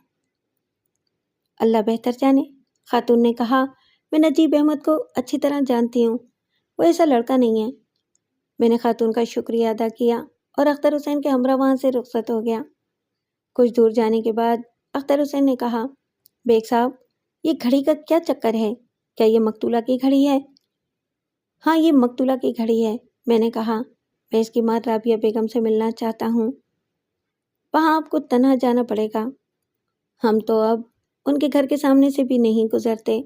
اللہ بہتر جانے، خاتون نے کہا، میں نجیب احمد کو اچھی طرح جانتی ہوں، وہ ایسا لڑکا نہیں ہے۔ میں نے خاتون کا شکریہ ادا کیا اور اختر حسین کے ہمراہ وہاں سے رخصت ہو گیا۔ کچھ دور جانے کے بعد اختر حسین نے کہا، بیگ صاحب یہ گھڑی کا کیا چکر ہے؟ کیا یہ مقتولہ کی گھڑی ہے؟ ہاں یہ مقتولہ کی گھڑی ہے، میں نے کہا۔ میں اس کی ماں رابعہ بیگم سے ملنا چاہتا ہوں۔ وہاں آپ کو تنہا جانا پڑے گا، ہم تو اب ان کے گھر کے سامنے سے بھی نہیں گزرتے۔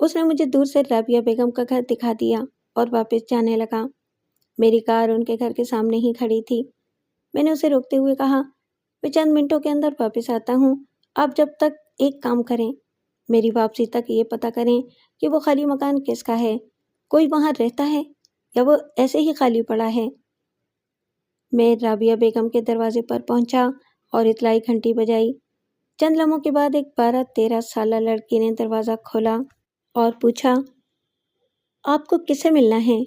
اس نے مجھے دور سے رابعہ بیگم کا گھر دکھا دیا اور واپس جانے لگا۔ میری کار ان کے گھر کے سامنے ہی کھڑی تھی۔ میں نے اسے روکتے ہوئے کہا، میں چند منٹوں کے اندر واپس آتا ہوں، آپ جب تک ایک کام کریں، میری واپسی تک یہ پتہ کریں کہ وہ خالی مکان کس کا ہے، کوئی وہاں رہتا ہے یا وہ ایسے ہی خالی پڑا ہے۔ میں رابعہ بیگم کے دروازے پر پہنچا اور اطلاعی گھنٹی بجائی۔ چند لمحوں کے بعد ایک 12-13 سالہ لڑکی نے دروازہ کھولا اور پوچھا، آپ کو کس سے ملنا ہے؟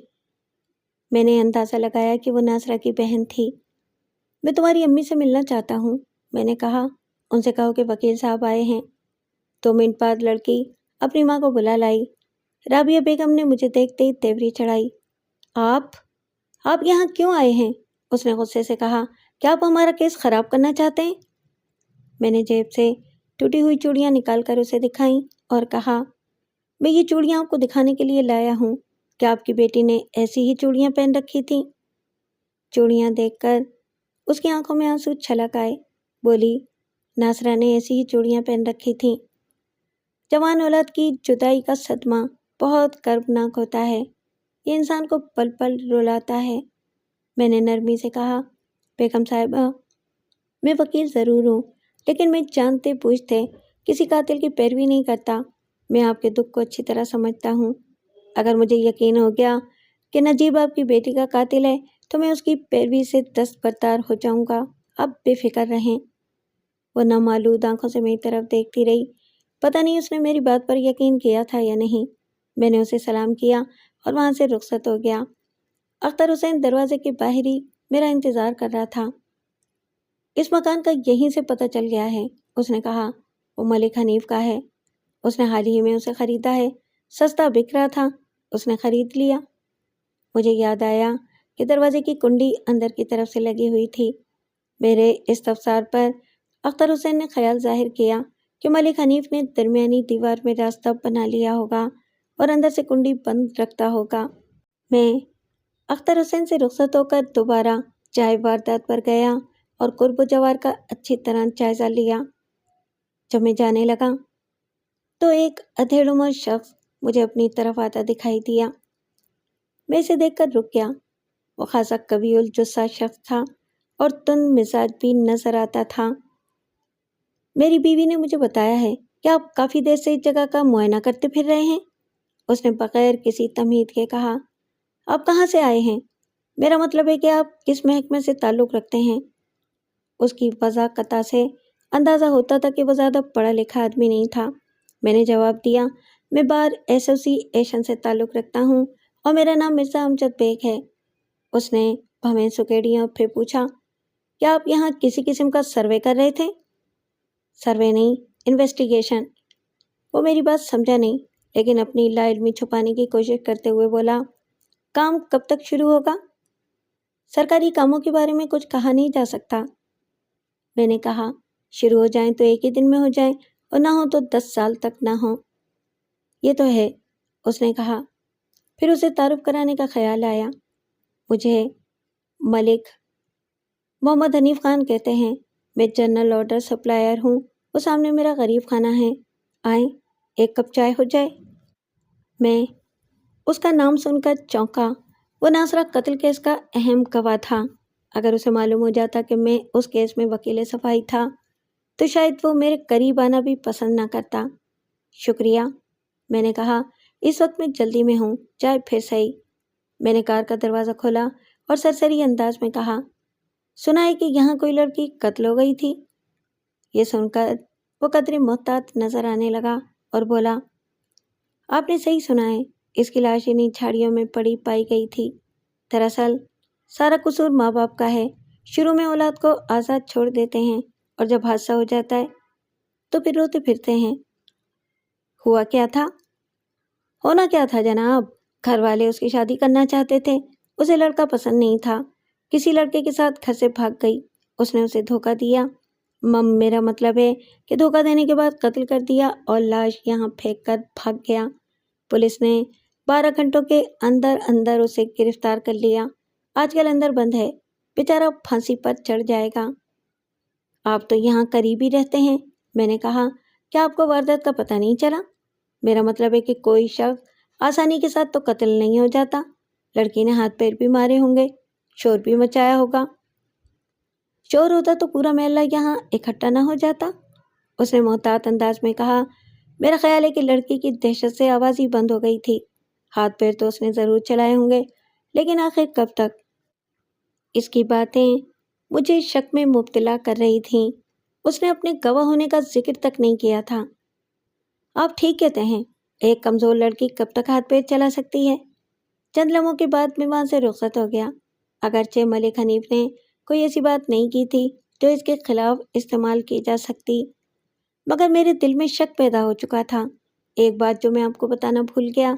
میں نے اندازہ لگایا کہ وہ ناصرہ کی بہن تھی۔ میں تمہاری امی سے ملنا چاہتا ہوں، میں نے کہا۔ ان سے کہو کہ وکیل صاحب آئے ہیں۔ 2 منٹ بعد لڑکی اپنی ماں کو بلا لائی۔ رابعہ بیگم نے مجھے دیکھتے ہی تیوری چڑھائی۔ آپ یہاں کیوں آئے ہیں؟ اس نے غصے سے کہا، کیا آپ ہمارا کیس خراب کرنا چاہتے ہیں؟ میں نے جیب سے ٹوٹی ہوئی چوڑیاں نکال کر اسے دکھائیں اور کہا، میں یہ چوڑیاں آپ کو دکھانے کے لیے لایا ہوں۔ کیا آپ کی بیٹی نے ایسی ہی چوڑیاں پہن رکھی تھیں؟ چوڑیاں دیکھ کر اس کی آنکھوں میں آنسو چھلک آئے۔ بولی، ناصرہ نے ایسی ہی چوڑیاں پہن رکھی تھیں۔ جوان اولاد کی جدائی کا صدمہ بہت کربناک ہوتا ہے، یہ انسان کو پل پل رلاتا ہے۔ میں نے نرمی سے کہا، بیگم صاحبہ میں وکیل ضرور ہوں، لیکن میں جانتے بوجھتے کسی قاتل کی پیروی نہیں کرتا۔ میں آپ کے دکھ کو اچھی طرح سمجھتا ہوں۔ اگر مجھے یقین ہو گیا کہ نجیب آپ کی بیٹی کا قاتل ہے تو میں اس کی پیروی سے دستبردار ہو جاؤں گا۔ اب بے فکر رہیں۔ وہ نامالود آنکھوں سے میری طرف دیکھتی رہی۔ پتہ نہیں اس نے میری بات پر یقین کیا تھا یا نہیں۔ میں نے اسے سلام کیا اور وہاں سے رخصت ہو گیا۔ اختر حسین دروازے کے باہر ہی میرا انتظار کر رہا تھا۔ اس مکان کا یہیں سے پتہ چل گیا ہے، اس نے کہا۔ وہ ملک حنیف کا ہے، اس نے حال ہی میں اسے خریدا ہے، سستا بک رہا تھا، اس نے خرید لیا۔ مجھے یاد آیا کہ دروازے کی کنڈی اندر کی طرف سے لگی ہوئی تھی۔ میرے استفسار پر اختر حسین نے خیال ظاہر کیا کہ ملک حنیف نے درمیانی دیوار میں راستہ بنا لیا ہوگا اور اندر سے کنڈی بند رکھتا ہوگا۔ میں اختر حسین سے رخصت ہو کر دوبارہ چائے واردات پر گیا اور قرب و جوار کا اچھی طرح جائزہ لیا۔ جب میں جانے لگا تو ایک ادھیڑ عمر شخص مجھے اپنی طرف آتا دکھائی دیا۔ میں اسے دیکھ کر رک گیا۔ وہ خاصا قوی الجثہ شخص تھا اور تند مزاج بھی نظر آتا تھا۔ میری بیوی نے مجھے بتایا ہے کہ آپ کافی دیر سے اس جگہ کا معائنہ کرتے پھر رہے ہیں، اس نے بغیر کسی تمہید کے کہا۔ آپ کہاں سے آئے ہیں؟ میرا مطلب ہے کہ آپ کس محکمے سے تعلق رکھتے ہیں؟ اس کی وضاحت سے اندازہ ہوتا تھا کہ وہ زیادہ پڑھا لکھا آدمی نہیں تھا۔ میں نے جواب دیا، میں بار ایسوسی ایشن سے تعلق رکھتا ہوں اور میرا نام مرزا امجد بیگ ہے۔ اس نے بھویں سکیڑیاں پھر پوچھا، کیا آپ یہاں کسی قسم کا سروے کر رہے تھے؟ سروے نہیں، انویسٹیگیشن۔ وہ میری بات سمجھا نہیں، لیکن اپنی لا علمی چھپانے کی کوشش کرتے ہوئے بولا، کام کب تک شروع ہوگا؟ سرکاری کاموں کے بارے میں کچھ کہا نہیں جا سکتا۔ میں نے کہا، شروع ہو جائیں تو ایک ہی دن میں ہو جائیں اور نہ ہو تو 10 سال تک نہ ہو۔ یہ تو ہے، اس نے کہا۔ پھر اسے تعارف کرانے کا خیال آیا۔ مجھے ملک محمد حنیف خان کہتے ہیں، میں جنرل آرڈر سپلائر ہوں، وہ سامنے میرا غریب خانہ ہے، آئیں ایک کپ چائے ہو جائے۔ میں اس کا نام سن کر چونکا۔ وہ ناصرہ قتل کیس کا اہم گواہ تھا۔ اگر اسے معلوم ہو جاتا کہ میں اس کیس میں وکیل صفائی تھا تو شاید وہ میرے قریب آنا بھی پسند نہ کرتا۔ شکریہ، میں نے کہا، اس وقت میں جلدی میں ہوں، چائے پھر صحیح۔ میں نے کار کا دروازہ کھولا اور سرسری انداز میں کہا، سنا ہے کہ یہاں کوئی لڑکی قتل ہو گئی تھی؟ یہ سن کر وہ قدرے محتاط نظر آنے لگا اور بولا، آپ نے صحیح سنا ہے، اس کی لاش انہی جھاڑیوں میں پڑی پائی گئی تھی۔ دراصل سارا قصور ماں باپ کا ہے، شروع میں اولاد کو آزاد چھوڑ دیتے ہیں اور جب حادثہ ہو جاتا ہے تو پھر روتے پھرتے ہیں۔ ہوا کیا تھا؟ ہونا کیا تھا جناب، گھر والے اس کی شادی کرنا چاہتے تھے، اسے لڑکا پسند نہیں تھا، کسی لڑکے کے ساتھ گھر سے بھاگ گئی، اس نے اسے دھوکہ دیا، میرا مطلب ہے کہ دھوکہ دینے کے بعد قتل کر دیا اور لاش یہاں پھینک کر بھاگ گیا۔ پولیس نے 12 گھنٹوں کے اندر اندر اسے گرفتار کر لیا، آج کل اندر بند ہے، بیچارہ پھانسی پر چڑھ جائے گا۔ آپ تو یہاں قریب ہی رہتے ہیں، میں نے کہا، کیا آپ کو واردات کا پتہ نہیں چلا؟ میرا مطلب ہے کہ کوئی شخص آسانی کے ساتھ تو قتل نہیں ہو جاتا، لڑکی نے ہاتھ پیر بھی مارے ہوں گے، شور بھی مچایا ہوگا۔ شور ہوتا تو پورا محلہ یہاں اکٹھا نہ ہو جاتا، اس نے محتاط انداز میں کہا۔ میرا خیال ہے کہ لڑکی کی دہشت سے آواز ہی بند ہو گئی تھی، ہاتھ پیر تو اس نے ضرور چلائے ہوں گے، لیکن آخر کب تک؟ اس کی باتیں مجھے شک میں مبتلا کر رہی تھیں، اس نے اپنے گواہ ہونے کا ذکر تک نہیں کیا تھا۔ آپ ٹھیک کہتے ہیں، ایک کمزور لڑکی کب تک ہاتھ پیر چلا سکتی ہے؟ چند لمحوں کے بعد میں وہاں سے رخصت ہو گیا، اگرچہ ملک حنیف نے کوئی ایسی بات نہیں کی تھی جو اس کے خلاف استعمال کی جا سکتی، مگر میرے دل میں شک پیدا ہو چکا تھا۔ ایک بات جو میں آپ کو بتانا بھول گیا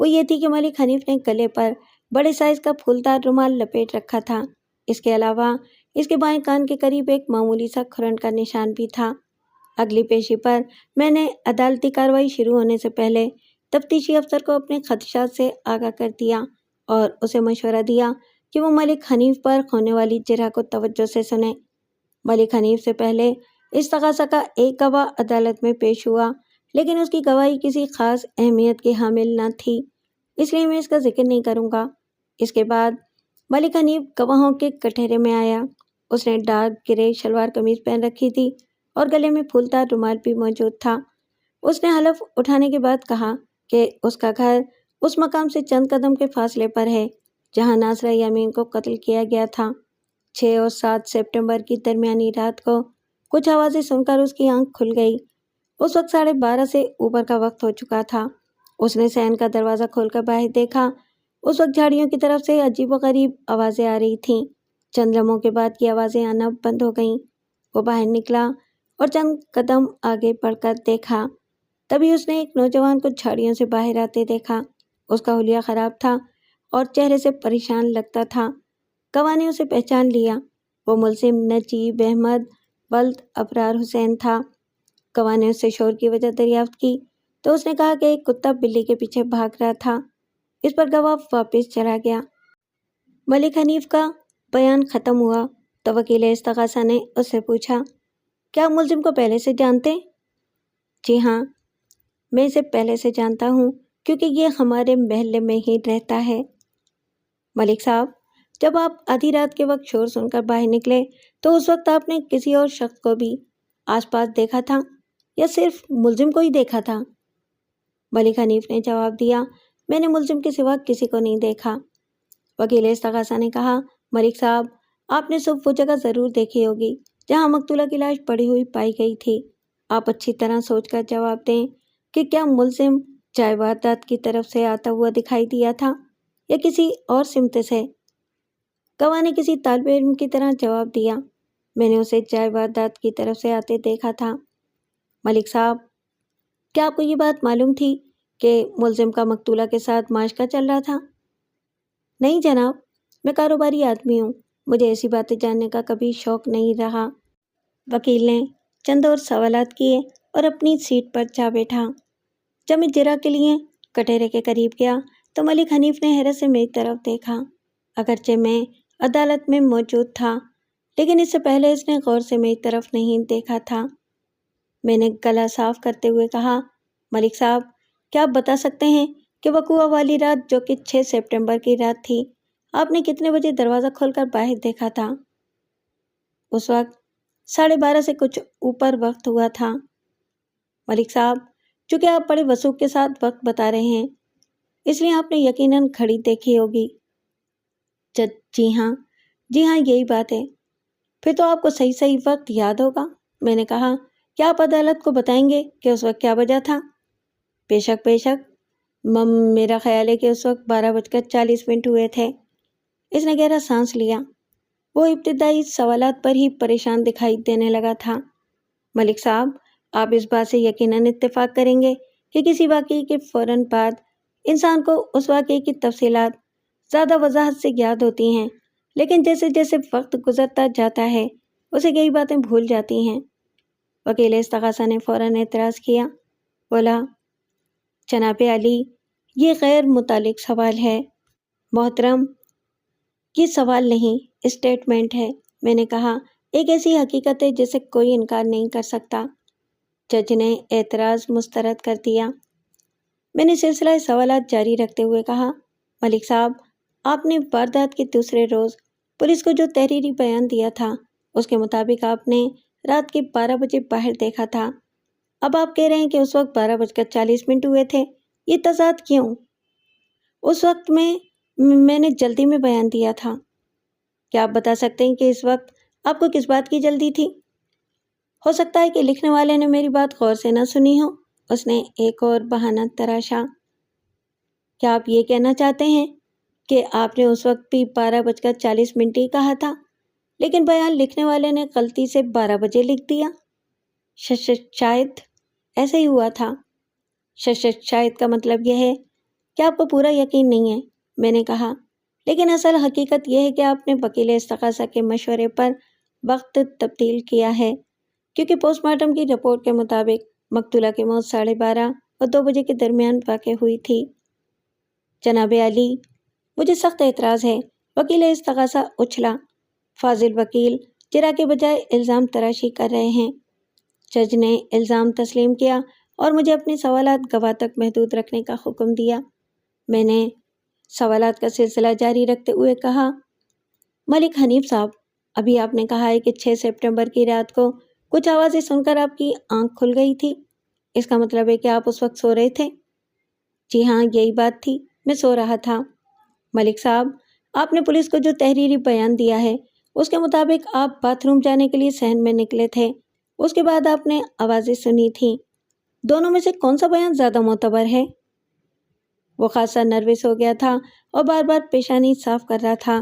وہ یہ تھی کہ ملک حنیف نے گلے پر بڑے سائز کا پھولدار رومال لپیٹ رکھا تھا، اس کے علاوہ اس کے بائیں کان کے قریب ایک معمولی سا کھرن کا نشان بھی تھا۔ اگلی پیشی پر میں نے عدالتی کارروائی شروع ہونے سے پہلے تفتیشی افسر کو اپنے خدشات سے آگاہ کر دیا اور اسے مشورہ دیا کہ وہ ملک حنیف پر ہونے والی جرح کو توجہ سے سنے۔ ملک حنیف سے پہلے استغاثہ کا ایک گواہ عدالت میں پیش ہوا، لیکن اس کی گواہی کسی خاص اہمیت کی حامل نہ تھی، اس لیے میں اس کا ذکر نہیں کروں گا۔ اس کے بعد ملک حنیف گواہوں کے کٹہرے میں آیا، اس نے ڈارک گرے شلوار قمیض پہن رکھی تھی اور گلے میں پھولدار رومال بھی موجود تھا۔ اس نے حلف اٹھانے کے بعد کہا کہ اس کا گھر اس مقام سے چند قدم کے فاصلے پر ہے جہاں ناصرہ یامین کو قتل کیا گیا تھا۔ 6 اور 7 سپٹمبر کی درمیانی رات کو کچھ آوازیں سن کر اس کی آنکھ کھل گئی، اس وقت 12:30 سے اوپر کا وقت ہو چکا تھا۔ اس نے صحن کا دروازہ کھول کر باہر دیکھا، اس وقت جھاڑیوں کی طرف سے عجیب و غریب آوازیں آ رہی تھیں، چند لمحوں کے بعد یہ آوازیں آنا بند ہو گئیں۔ وہ باہر نکلا اور چند قدم آگے بڑھ کر دیکھا، تبھی اس نے ایک نوجوان کو جھاڑیوں سے باہر آتے دیکھا، اس کا حلیہ خراب تھا اور چہرے سے پریشان لگتا تھا۔ گواہ نے اسے پہچان لیا، وہ ملزم نجیب احمد ولد ابرار حسین تھا۔ گواہ نے اس سے شور کی وجہ دریافت کی تو اس نے کہا کہ ایک کتا بلی کے پیچھے بھاگ رہا تھا، اس پر گواہ واپس چلا گیا۔ ملک حنیف کا بیان ختم ہوا تو وکیل استغاثہ نے اس سے پوچھا، کیا ملزم کو پہلے سے جانتے؟ جی ہاں، میں اسے پہلے سے جانتا ہوں کیونکہ یہ ہمارے محلے میں ہی رہتا ہے۔ ملک صاحب، جب آپ آدھی رات کے وقت شور سن کر باہر نکلے تو اس وقت آپ نے کسی اور شخص کو بھی آس پاس دیکھا تھا یا صرف ملزم کو ہی دیکھا تھا؟ ملک حنیف نے جواب دیا، میں نے ملزم کے سوا کسی کو نہیں دیکھا۔ وکیل استغاثہ نے کہا، ملک صاحب، آپ نے صبح وہ جگہ ضرور دیکھی ہوگی جہاں مقتولہ کی لاش پڑی ہوئی پائی گئی تھی، آپ اچھی طرح سوچ کر جواب دیں کہ کیا ملزم جائے واردات کی طرف سے آتا ہوا دکھائی دیا تھا یا کسی اور سمت سے؟ گواہ نے کسی طالب علم کی طرح جواب دیا، میں نے اسے جائے واردات کی طرف سے آتے دیکھا تھا۔ ملک صاحب، کیا آپ کو یہ بات معلوم تھی کہ ملزم کا مقتولہ کے ساتھ معاشقہ چل رہا تھا؟ نہیں جناب، میں کاروباری آدمی ہوں، مجھے ایسی باتیں جاننے کا کبھی شوق نہیں رہا۔ وکیل نے چند اور سوالات کیے اور اپنی سیٹ پر جا بیٹھا۔ جب میں جرح کے لیے کٹہرے کے قریب گیا تو ملک حنیف نے حیرت سے میری طرف دیکھا، اگرچہ میں عدالت میں موجود تھا لیکن اس سے پہلے اس نے غور سے میری طرف نہیں دیکھا تھا۔ میں نے گلا صاف کرتے ہوئے کہا، ملک صاحب، کیا آپ بتا سکتے ہیں کہ وقوع والی رات جو کہ 6 سپٹمبر کی رات تھی، آپ نے کتنے بجے دروازہ کھول کر باہر دیکھا تھا؟ اس وقت 12:30 سے کچھ اوپر وقت ہوا تھا۔ ملک صاحب، چونکہ آپ بڑے وثوق کے ساتھ وقت بتا رہے ہیں اس لیے آپ نے یقیناً گھڑی دیکھی ہوگی۔ جج: جی ہاں یہی بات ہے۔ پھر تو آپ کو صحیح وقت یاد ہوگا۔ میں نے کہا، کیا آپ عدالت کو بتائیں گے کہ اس وقت کیا بجا تھا؟ بے شک۔ میرا خیال ہے کہ اس وقت 12:40 ہوئے تھے۔ اس نے گہرا سانس لیا۔ وہ ابتدائی سوالات پر ہی پریشان دکھائی دینے لگا تھا۔ ملک صاحب، آپ اس بات سے یقیناً اتفاق کریں گے کہ کسی واقعے کے فوراً بعد انسان کو اس واقعے کی تفصیلات زیادہ وضاحت سے یاد ہوتی ہیں، لیکن جیسے جیسے وقت گزرتا جاتا ہے اسے کئی باتیں بھول جاتی ہیں۔ وکیل استغاثہ نے فوراً اعتراض کیا، بولا، جناب علی، یہ غیر متعلق سوال ہے۔ محترم، یہ سوال نہیں، اسٹیٹمنٹ ہے۔ میں نے کہا، ایک ایسی حقیقت ہے جسے کوئی انکار نہیں کر سکتا۔ جج نے اعتراض مسترد کر دیا۔ میں نے سلسلہ سوالات جاری رکھتے ہوئے کہا، ملک صاحب، آپ نے واردات کے دوسرے روز پولیس کو جو تحریری بیان دیا تھا اس کے مطابق آپ نے رات کے 12 بجے باہر دیکھا تھا۔ اب آپ کہہ رہے ہیں کہ اس وقت 12:40 ہوئے تھے، یہ تضاد کیوں؟ اس وقت میں نے جلدی میں بیان دیا تھا۔ کیا آپ بتا سکتے ہیں کہ اس وقت آپ کو کس بات کی جلدی تھی؟ ہو سکتا ہے کہ لکھنے والے نے میری بات غور سے نہ سنی ہو۔ اس نے ایک اور بہانہ تراشا۔ کیا آپ یہ کہنا چاہتے ہیں کہ آپ نے اس وقت بھی 12:40 ہی کہا تھا، لیکن بیان لکھنے والے نے غلطی سے 12 بجے لکھ دیا؟ شاید ایسے ہی ہوا تھا۔ شاید کا مطلب یہ ہے کہ آپ کو پورا یقین نہیں ہے۔ میں نے کہا، لیکن اصل حقیقت یہ ہے کہ آپ نے وکیل استغاثہ کے مشورے پر وقت تبدیل کیا ہے، کیونکہ پوسٹ مارٹم کی رپورٹ کے مطابق مقتولہ کی موت 12:30 اور 2 بجے کے درمیان واقع ہوئی تھی۔ جناب علی، مجھے سخت اعتراض ہے۔ وکیل استغاثہ اچھلا۔ فاضل وکیل جرح کے بجائے الزام تراشی کر رہے ہیں۔ جج نے الزام تسلیم کیا اور مجھے اپنے سوالات گواہ تک محدود رکھنے کا حکم دیا۔ میں نے سوالات کا سلسلہ جاری رکھتے ہوئے کہا، ملک حنیف صاحب، ابھی آپ نے کہا ہے کہ 6 سپٹمبر کی رات کو کچھ آوازیں سن کر آپ کی آنکھ کھل گئی تھی۔ اس کا مطلب ہے کہ آپ اس وقت سو رہے تھے؟ جی ہاں، یہی بات تھی، میں سو رہا تھا۔ ملک صاحب، آپ نے پولیس کو جو تحریری بیان دیا ہے اس کے مطابق آپ باتھ روم جانے کے لیے صحن میں نکلے تھے، اس کے بعد آپ نے آوازیں سنی تھیں۔ دونوں میں سے کون سا بیان زیادہ معتبر ہے؟ وہ خاصا نروس ہو گیا تھا اور بار بار پیشانی صاف کر رہا تھا۔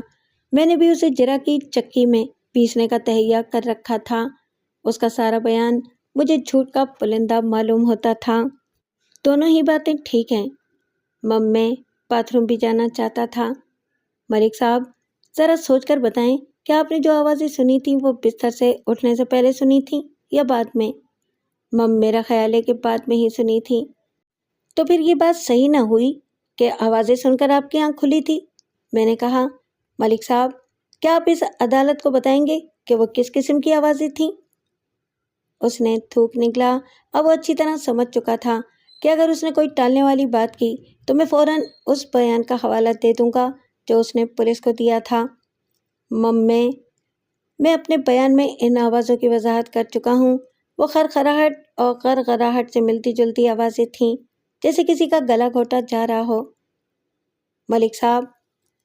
میں نے بھی اسے جرح کی چکی میں پیسنے کا تہیہ کر رکھا تھا۔ اس کا سارا بیان مجھے جھوٹ کا پلندہ معلوم ہوتا تھا۔ دونوں ہی باتیں ٹھیک ہیں، میں باتھ روم بھی جانا چاہتا تھا۔ ملک صاحب، ذرا سوچ کر بتائیں کہ آپ نے جو آوازیں سنی تھیں وہ بستر سے اٹھنے سے پہلے سنی تھیں یا بعد میں؟ میرا خیال ہے کہ بعد میں ہی سنی تھی۔ تو پھر یہ بات صحیح نہ ہوئی کہ آوازیں سن کر آپ کی آنکھ کھلی تھی؟ میں نے کہا، ملک صاحب، کیا آپ اس عدالت کو بتائیں گے کہ وہ کس قسم کی آوازیں تھیں؟ اس نے تھوک نکلا۔ اب وہ اچھی طرح سمجھ چکا تھا کہ اگر اس نے کوئی ٹالنے والی بات کی تو میں فوراً اس بیان کا حوالہ دے دوں گا جو اس نے پولیس کو دیا تھا۔ میں اپنے بیان میں ان آوازوں کی وضاحت کر چکا ہوں۔ وہ خرخراہٹ اور غرغراہٹ سے ملتی جلتی آوازیں تھیں، جیسے کسی کا گلا گھوٹا جا رہا ہو۔ ملک صاحب،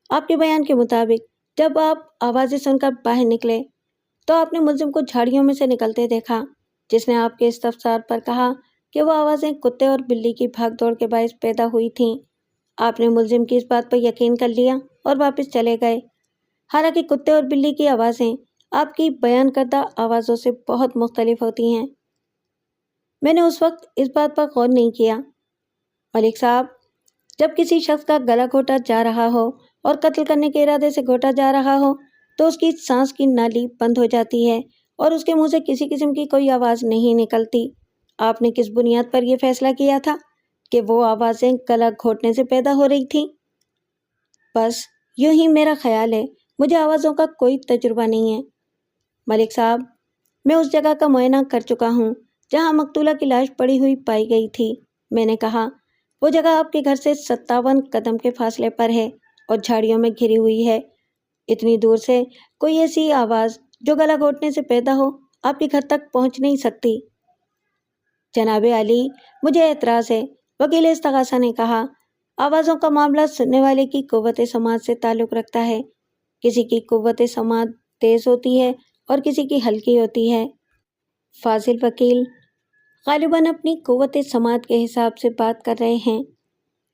آپ کے بیان کے مطابق جب آپ آوازیں سن کر باہر نکلے تو آپ نے ملزم کو جھاڑیوں میں سے نکلتے دیکھا، جس نے آپ کے استفسار پر کہا کہ وہ آوازیں کتے اور بلی کی بھاگ دوڑ کے باعث پیدا ہوئی تھیں۔ آپ نے ملزم کی اس بات پر یقین کر لیا اور واپس چلے گئے، حالانکہ کتے اور بلی کی آوازیں آپ کی بیان کردہ آوازوں سے بہت مختلف ہوتی ہیں۔ میں نے اس وقت اس بات پر غور نہیں کیا۔ ملک صاحب، جب کسی شخص کا گلا گھوٹا جا رہا ہو اور قتل کرنے کے ارادے سے گھوٹا جا رہا ہو تو اس کی سانس کی نالی بند ہو جاتی ہے اور اس کے منہ سے کسی قسم کی کوئی آواز نہیں نکلتی۔ آپ نے کس بنیاد پر یہ فیصلہ کیا تھا کہ وہ آوازیں گلا گھوٹنے سے پیدا ہو رہی تھیں؟ بس یوں ہی میرا خیال ہے، مجھے آوازوں کا کوئی تجربہ نہیں ہے۔ ملک صاحب، میں اس جگہ کا معائنہ کر چکا ہوں جہاں مقتولہ کی لاش پڑی ہوئی پائی گئی تھی۔ میں نے کہا، وہ جگہ آپ کے گھر سے 57 قدم کے فاصلے پر ہے اور جھاڑیوں میں گھری ہوئی ہے۔ اتنی دور سے کوئی ایسی آواز جو گلا گھوٹنے سے پیدا ہو آپ کے گھر تک پہنچ نہیں سکتی۔ جناب علی، مجھے اعتراض ہے، وکیل استغاثہ نے کہا۔ آوازوں کا معاملہ سننے والے کی قوت سماعت سے تعلق رکھتا ہے۔ کسی کی قوت سماعت تیز ہوتی ہے اور کسی کی ہلکی ہوتی ہے۔ فاضل وکیل غالباً اپنی قوت سماعت کے حساب سے بات کر رہے ہیں۔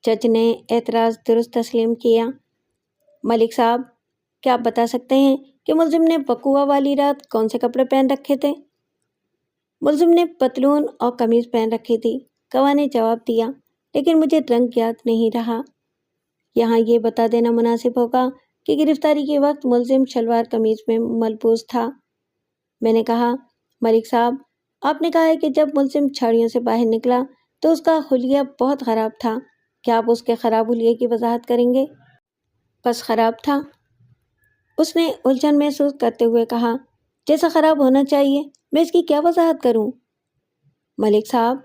جج نے اعتراض درست تسلیم کیا۔ ملک صاحب، کیا آپ بتا سکتے ہیں کہ ملزم نے وقوع والی رات کون سے کپڑے پہن رکھے تھے؟ ملزم نے پتلون اور قمیض پہن رکھی تھی، گواہ نے جواب دیا، لیکن مجھے رنگ یاد نہیں رہا۔ یہاں یہ بتا دینا مناسب ہوگا کہ گرفتاری کے وقت ملزم شلوار قمیض میں ملبوس تھا۔ میں نے کہا، ملک صاحب، آپ نے کہا ہے کہ جب ملزم چھاڑیوں سے باہر نکلا تو اس کا حلیہ بہت خراب تھا۔ کیا آپ اس کے خراب حلیے کی وضاحت کریں گے؟ بس خراب تھا، اس نے الجھن محسوس کرتے ہوئے کہا۔ جیسا خراب ہونا چاہیے، میں اس کی کیا وضاحت کروں؟ ملک صاحب،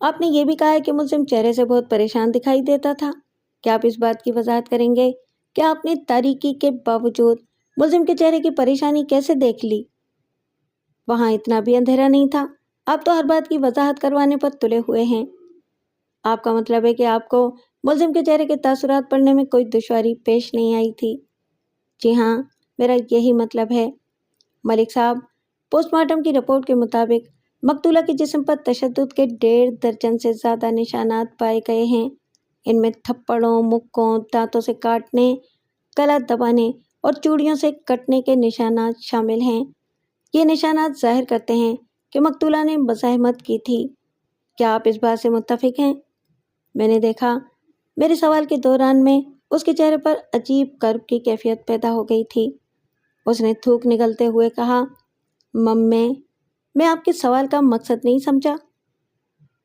آپ نے یہ بھی کہا ہے کہ ملزم چہرے سے بہت پریشان دکھائی دیتا تھا۔ کیا آپ اس بات کی وضاحت کریں گے کہ آپ نے تاریکی کے باوجود ملزم کے چہرے کی پریشانی کیسے دیکھ لی؟ وہاں اتنا بھی اندھیرا نہیں تھا۔ آپ تو ہر بات کی وضاحت کروانے پر تلے ہوئے ہیں۔ آپ کا مطلب ہے کہ آپ کو ملزم کے چہرے کے تاثرات پڑھنے میں کوئی دشواری پیش نہیں آئی تھی؟ جی ہاں، میرا یہی مطلب ہے۔ ملک صاحب، پوسٹ مارٹم کی رپورٹ کے مطابق مقتولہ کے جسم پر تشدد کے 1.5 درجن سے زیادہ نشانات پائے گئے ہیں۔ ان میں تھپڑوں، مکوں، دانتوں سے کاٹنے، گلا دبانے اور چوڑیوں سے کٹنے کے نشانات شامل ہیں۔ یہ نشانات ظاہر کرتے ہیں کہ مقتولہ نے مزاحمت کی تھی۔ کیا آپ اس بات سے متفق ہیں؟ میں نے دیکھا، میرے سوال کے دوران میں اس کے چہرے پر عجیب کرب کی کیفیت پیدا ہو گئی تھی۔ اس نے تھوک نگلتے ہوئے کہا، میں آپ کے سوال کا مقصد نہیں سمجھا۔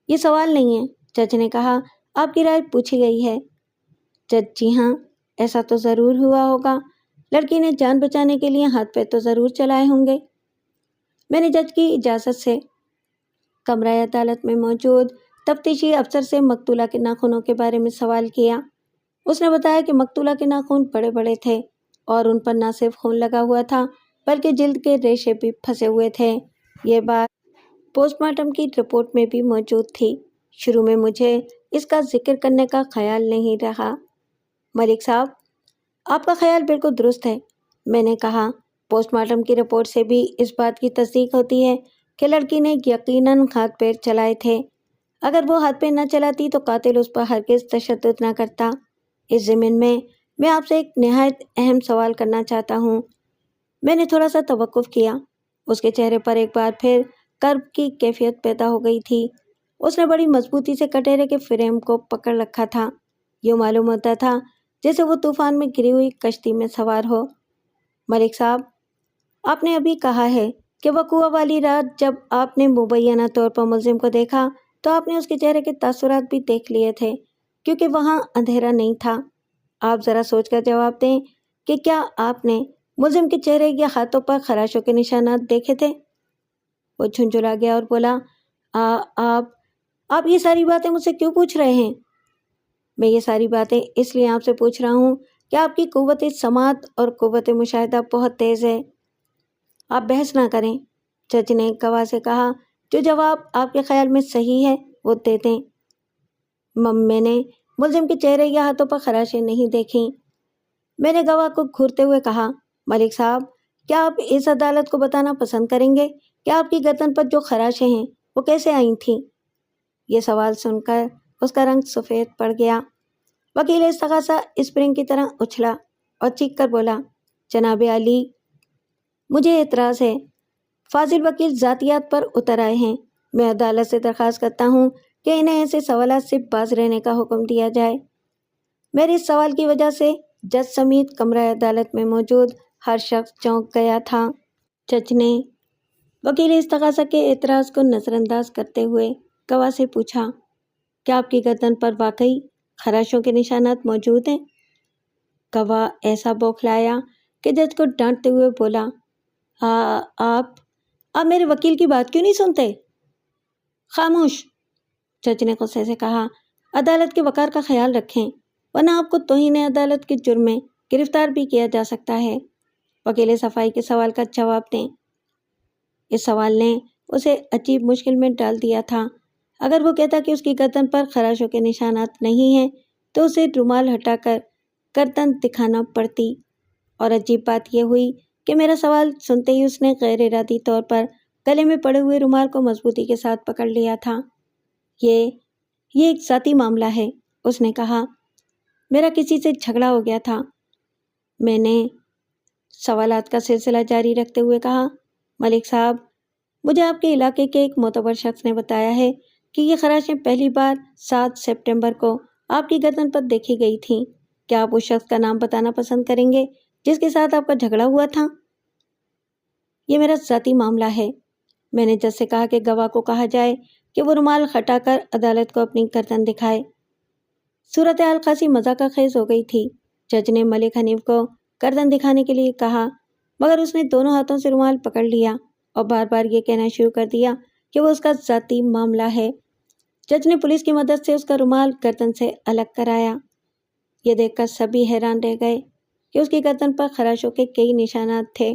یہ سوال نہیں ہے، جج نے کہا، آپ کی رائے پوچھی گئی ہے۔ جج، جی ہاں، ایسا تو ضرور ہوا ہوگا۔ لڑکی نے جان بچانے کے لیے ہاتھ پہ تو ضرور چلائے ہوں گے۔ میں نے جج کی اجازت سے کمرہ عدالت میں موجود تفتیشی افسر سے مقتولہ کے ناخنوں کے بارے میں سوال کیا۔ اس نے بتایا کہ مقتولہ کے ناخن بڑے بڑے تھے اور ان پر نہ صرف خون لگا ہوا تھا بلکہ جلد کے ریشے بھی پھنسے ہوئے تھے۔ یہ بات پوسٹ مارٹم کی رپورٹ میں بھی موجود تھی۔ شروع میں مجھے اس کا ذکر کرنے کا خیال نہیں رہا۔ ملک صاحب، آپ کا خیال بالکل درست ہے، میں نے کہا۔ پوسٹ مارٹم کی رپورٹ سے بھی اس بات کی تصدیق ہوتی ہے کہ لڑکی نے یقیناً ہاتھ پیر چلائے تھے۔ اگر وہ ہاتھ پیر نہ چلاتی تو قاتل اس پر ہرگز تشدد نہ کرتا۔ اس ضمن میں آپ سے ایک نہایت اہم سوال کرنا چاہتا ہوں۔ میں نے تھوڑا سا توقف کیا۔ اس کے چہرے پر ایک بار پھر کرب کی کیفیت پیدا ہو گئی تھی۔ اس نے بڑی مضبوطی سے کٹہرے کے فریم کو پکڑ رکھا تھا۔ یوں معلوم ہوتا تھا جیسے وہ طوفان میں گری ہوئی کشتی میں سوار ہو۔ ملک صاحب، آپ نے ابھی کہا ہے کہ وقوع والی رات جب آپ نے مبینہ طور پر ملزم کو دیکھا تو آپ نے اس کے چہرے کے تاثرات بھی دیکھ لیے تھے کیونکہ وہاں اندھیرا نہیں تھا۔ آپ ذرا سوچ کر جواب دیں کہ کیا آپ نے ملزم کے چہرے یا ہاتھوں پر خراشوں کے نشانات دیکھے تھے؟ وہ جھنجھلا گیا اور بولا، آپ یہ ساری باتیں مجھ سے کیوں پوچھ رہے ہیں؟ میں یہ ساری باتیں اس لیے آپ سے پوچھ رہا ہوں کہ آپ کی قوت سماعت اور قوت مشاہدہ بہت تیز ہے۔ آپ بحث نہ کریں، جج نے گواہ سے کہا۔ جو جواب آپ کے خیال میں صحیح ہے وہ دے دیں۔ میں نے ملزم کے چہرے یا ہاتھوں پر خراشیں نہیں دیکھیں۔ میں نے گواہ کو گھورتے ہوئے کہا، ملک صاحب، کیا آپ اس عدالت کو بتانا پسند کریں گے کہ آپ کی گردن پر جو خراشیں ہیں وہ کیسے آئی تھیں؟ یہ سوال سن کر اس کا رنگ سفید پڑ گیا۔ وکیل استغاثہ اسپرنگ کی طرح اچھلا اور چیخ کر بولا، جناب علی، مجھے اعتراض ہے۔ فاضل وکیل ذاتیات پر اتر آئے ہیں۔ میں عدالت سے درخواست کرتا ہوں کہ انہیں ایسے سوالات سے باز رہنے کا حکم دیا جائے۔ میرے اس سوال کی وجہ سے جج سمیت کمرہ عدالت میں موجود ہر شخص چونک گیا تھا۔ جج نے وکیل استغاثہ کے اعتراض کو نظر انداز کرتے ہوئے گواہ سے پوچھا، کیا آپ کی گردن پر واقعی خراشوں کے نشانات موجود ہیں؟ گواہ ایسا بوکھلایا کہ جج کو ڈانٹتے ہوئے بولا، آپ میرے وکیل کی بات کیوں نہیں سنتے؟ خاموش، جج نے غصے سے کہا، عدالت کے وقار کا خیال رکھیں ورنہ آپ کو توہین عدالت کے جرم میں گرفتار بھی کیا جا سکتا ہے۔ وکیل صفائی کے سوال کا جواب دیں۔ اس سوال نے اسے عجیب مشکل میں ڈال دیا تھا۔ اگر وہ کہتا کہ اس کی گردن پر خراشوں کے نشانات نہیں ہیں تو اسے رومال ہٹا کر گردن دکھانا پڑتی۔ اور عجیب بات یہ ہوئی کہ میرا سوال سنتے ہی اس نے غیر ارادی طور پر گلے میں پڑے ہوئے رومال کو مضبوطی کے ساتھ پکڑ لیا تھا۔ یہ ایک ذاتی معاملہ ہے، اس نے کہا۔ میرا کسی سے جھگڑا ہو گیا تھا۔ میں نے سوالات کا سلسلہ جاری رکھتے ہوئے کہا، ملک صاحب، مجھے آپ کے علاقے کے ایک معتبر شخص نے بتایا ہے کہ یہ خراشیں پہلی بار 7 سپٹمبر کو آپ کی گردن پر دیکھی گئی تھیں۔ کیا آپ اس شخص کا نام بتانا پسند کریں گے جس کے ساتھ آپ کا جھگڑا ہوا تھا؟ یہ میرا ذاتی معاملہ ہے۔ میں نے جج سے کہا کہ گواہ کو کہا جائے کہ وہ رومال ہٹا کر عدالت کو اپنی گردن دکھائے۔ صورتحال خاصی مذاق خیز ہو گئی تھی۔ جج نے ملک حنیف کو گردن دکھانے کے لیے کہا، مگر اس نے دونوں ہاتھوں سے رومال پکڑ لیا اور بار بار یہ کہنا شروع کر دیا کہ وہ اس کا ذاتی معاملہ ہے۔ جج نے پولیس کی مدد سے اس کا رومال گردن سے الگ کرایا۔ یہ دیکھ کر سبھی حیران رہ گئے کہ اس کی گردن پر خراشوں کے کئی نشانات تھے۔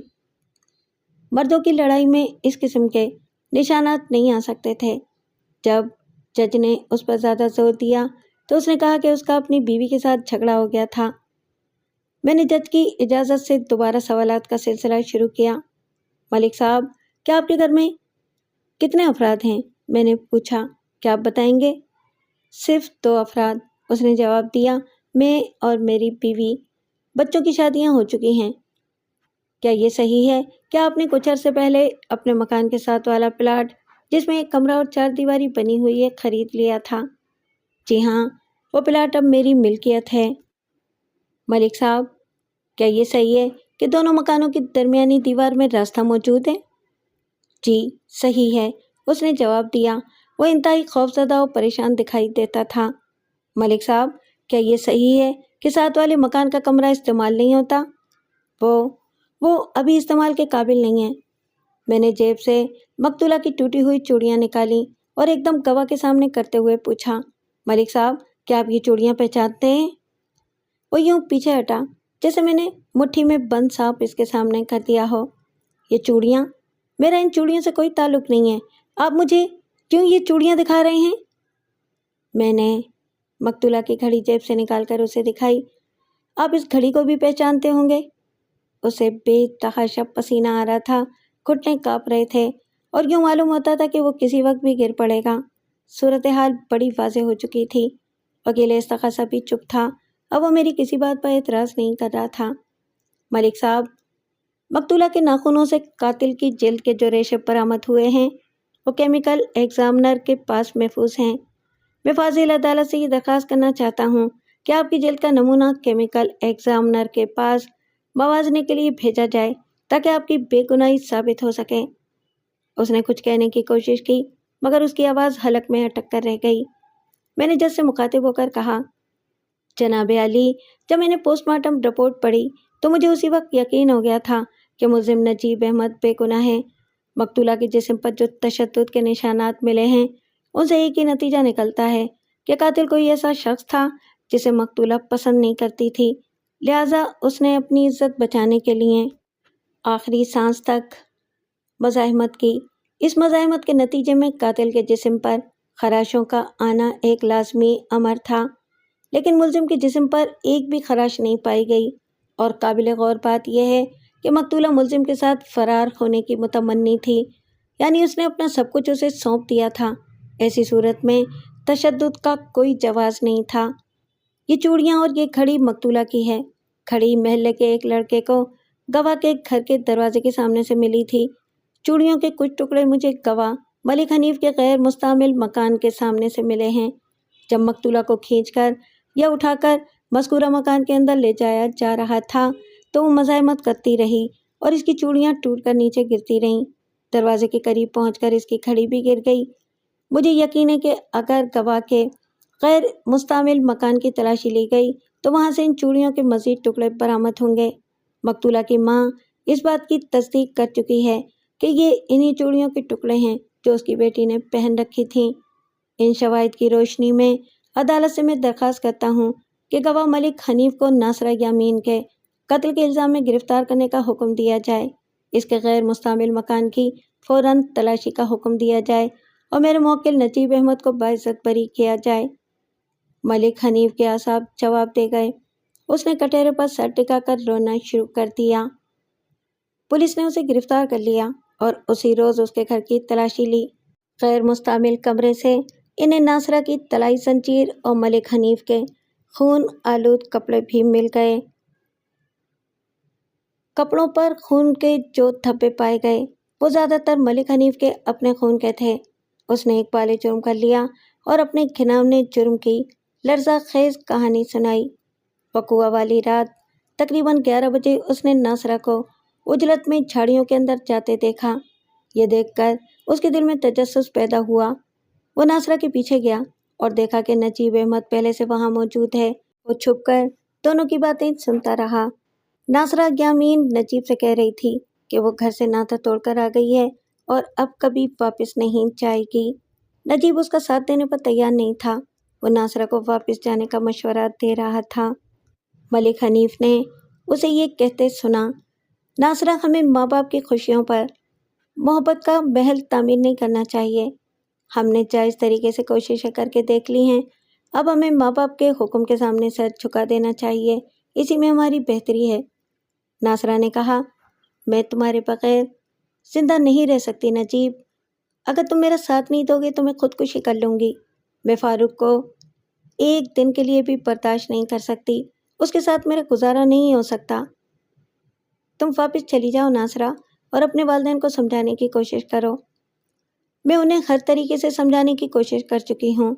مردوں کی لڑائی میں اس قسم کے نشانات نہیں آ سکتے تھے۔ جب جج نے اس پر زیادہ زور دیا تو اس نے کہا کہ اس کا اپنی بیوی کے ساتھ جھگڑا ہو گیا تھا۔ میں نے جج کی اجازت سے دوبارہ سوالات کا سلسلہ شروع کیا۔ ملک صاحب، کیا آپ کے گھر میں کتنے افراد ہیں؟ میں نے پوچھا۔ کیا آپ بتائیں گے؟ صرف 2 افراد، اس نے جواب دیا، میں اور میری بیوی۔ بچوں کی شادیاں ہو چکی ہیں۔ کیا یہ صحیح ہے کہ آپ نے کچھ عرصے پہلے اپنے مکان کے ساتھ والا پلاٹ جس میں 1 کمرہ اور 4 دیواری بنی ہوئی ہے خرید لیا تھا؟ جی ہاں، وہ پلاٹ اب میری ملکیت ہے۔ ملک صاحب، کیا یہ صحیح ہے کہ دونوں مکانوں کی درمیانی دیوار میں راستہ موجود ہے؟ جی، صحیح ہے، اس نے جواب دیا۔ وہ انتہائی خوفزدہ اور پریشان دکھائی دیتا تھا۔ ملک صاحب، کیا یہ صحیح ہے کہ ساتھ والے مکان کا کمرہ استعمال نہیں ہوتا؟ وہ ابھی استعمال کے قابل نہیں ہے۔ میں نے جیب سے مقتولہ کی ٹوٹی ہوئی چوڑیاں نکالی اور ایک دم گواہ کے سامنے کرتے ہوئے پوچھا، ملک صاحب، کیا آپ یہ چوڑیاں پہچانتے ہیں؟ وہ یوں پیچھے ہٹا جیسے میں نے مٹھی میں بند سانپ اس کے سامنے کر دیا ہو۔ یہ چوڑیاں؟ میرا ان چوڑیوں سے کوئی تعلق نہیں ہے۔ آپ مجھے کیوں یہ چوڑیاں دکھا رہے ہیں؟ میں نے مقتولہ کی گھڑی جیب سے نکال کر اسے دکھائی۔ آپ اس گھڑی کو بھی پہچانتے ہوں گے؟ اسے بے تحاشا پسینہ آ رہا تھا، گھٹنے کانپ رہے تھے اور یوں معلوم ہوتا تھا کہ وہ کسی وقت بھی گر پڑے گا۔ صورتحال بڑی واضح ہو چکی تھی۔ وکیل استغاثہ بھی چپ تھا، اب وہ میری کسی بات پر اعتراض نہیں کر رہا تھا۔ ملک صاحب، مقتولہ کے ناخنوں سے قاتل کی جلد کے جو ریشے برآمد ہوئے ہیں وہ کیمیکل ایگزامنر کے پاس محفوظ ہیں۔ میں فاضل عدالت سے یہ درخواست کرنا چاہتا ہوں کہ آپ کی جلد کا نمونہ کیمیکل ایگزامنر کے پاس موازنے کے لیے بھیجا جائے تاکہ آپ کی بے گناہی ثابت ہو سکے۔ اس نے کچھ کہنے کی کوشش کی مگر اس کی آواز حلق میں اٹک کر رہ گئی۔ میں نے جج سے مخاطب ہو کر کہا، جناب عالی، جب میں نے پوسٹ مارٹم رپورٹ پڑھی تو مجھے اسی وقت یقین ہو گیا تھا کہ ملزم نجیب احمد بے گناہ ہے۔ مقتولہ کے جسم پر جو تشدد کے نشانات ملے ہیں ان سے ایک ہی نتیجہ نکلتا ہے کہ قاتل کوئی ایسا شخص تھا جسے مقتولہ پسند نہیں کرتی تھی، لہٰذا اس نے اپنی عزت بچانے کے لیے آخری سانس تک مزاحمت کی۔ اس مزاحمت کے نتیجے میں قاتل کے جسم پر خراشوں کا آنا ایک لازمی امر تھا، لیکن ملزم کے جسم پر ایک بھی خراش نہیں پائی گئی، اور قابل غور بات یہ ہے کہ مقتولہ ملزم کے ساتھ فرار ہونے کی متمنی تھی، یعنی اس نے اپنا سب کچھ اسے سونپ دیا تھا۔ ایسی صورت میں تشدد کا کوئی جواز نہیں تھا۔ یہ چوڑیاں اور یہ گھڑی مقتولہ کی ہے۔ گھڑی محلے کے ایک لڑکے کو گواہ کے گھر کے دروازے کے سامنے سے ملی تھی۔ چوڑیوں کے کچھ ٹکڑے مجھے گواہ ملک حنیف کے غیر مستعمل مکان کے سامنے سے ملے ہیں۔ جب مقتولہ کو کھینچ کر یا اٹھا کر مذکورہ مکان کے اندر لے جایا جا رہا تھا تو وہ مزاحمت کرتی رہی اور اس کی چوڑیاں ٹوٹ کر نیچے گرتی رہیں۔ دروازے کے قریب پہنچ کر اس کی گھڑی بھی گر گئی۔ مجھے یقین ہے کہ اگر گواہ کے غیر مستعمل مکان کی تلاشی لی گئی تو وہاں سے ان چوڑیوں کے مزید ٹکڑے برآمد ہوں گے۔ مقتولہ کی ماں اس بات کی تصدیق کر چکی ہے کہ یہ انہی چوڑیوں کے ٹکڑے ہیں جو اس کی بیٹی نے پہن رکھی تھیں۔ ان شواہد کی روشنی میں عدالت سے میں درخواست کرتا ہوں کہ گواہ ملک حنیف کو ناصرہ یامین کے قتل کے الزام میں گرفتار کرنے کا حکم دیا جائے، اس کے غیر مستعمل مکان کی فوراً تلاشی کا حکم دیا جائے اور میرے موکل نجیب احمد کو باعزت بری کیا جائے۔ ملک حنیف کے اعصاب جواب دے گئے۔ اس نے کٹہرے پر سر ٹکا کر رونا شروع کر دیا۔ پولیس نے اسے گرفتار کر لیا اور اسی روز اس کے گھر کی تلاشی لی۔ غیر مستعمل کمرے سے انہیں ناصرہ کی طلائی زنجیر اور ملک حنیف کے خون آلود کپڑے بھی مل گئے۔ کپڑوں پر خون کے جو دھبے پائے گئے وہ زیادہ تر ملک حنیف کے اپنے خون کے تھے۔ اس نے اقبال جرم کر لیا اور اپنے گھناؤنے جرم کی لرزہ خیز کہانی سنائی۔ وقوع والی رات تقریباً 11 بجے اس نے ناصرہ کو اجلت میں جھاڑیوں کے اندر جاتے دیکھا۔ یہ دیکھ کر اس کے دل میں تجسس پیدا ہوا۔ وہ ناصرہ کے پیچھے گیا اور دیکھا کہ نجیب احمد پہلے سے وہاں موجود ہے۔ وہ چھپ کر دونوں کی باتیں سنتا رہا۔ ناصرہ یامین نجیب سے کہہ رہی تھی کہ وہ گھر سے ناتا توڑ کر آ گئی ہے اور اب کبھی واپس نہیں جائے گی۔ نجیب اس کا ساتھ دینے پر تیار نہیں تھا۔ وہ ناصرہ کو واپس جانے کا مشورہ دے رہا تھا۔ ملک حنیف نے اسے یہ کہتے سنا، ناصرہ، ہمیں ماں باپ کی خوشیوں پر محبت کا محل تعمیر نہیں کرنا چاہیے۔ ہم نے جائز طریقے سے کوششیں کر کے دیکھ لی ہیں، اب ہمیں ماں باپ کے حکم کے سامنے سر جھکا دینا چاہیے، اسی میں ہماری بہتری ہے۔ ناصرہ نے کہا، میں تمہارے بغیر زندہ نہیں رہ سکتی نجیب، اگر تم میرا ساتھ نہیں دو گے تو میں خودکشی کر لوں گی۔ میں فاروق کو ایک دن کے لیے بھی برداشت نہیں کر سکتی، اس کے ساتھ میرا گزارا نہیں ہو سکتا۔ تم واپس چلی جاؤ ناصرہ اور اپنے والدین کو سمجھانے کی کوشش کرو۔ میں انہیں ہر طریقے سے سمجھانے کی کوشش کر چکی ہوں،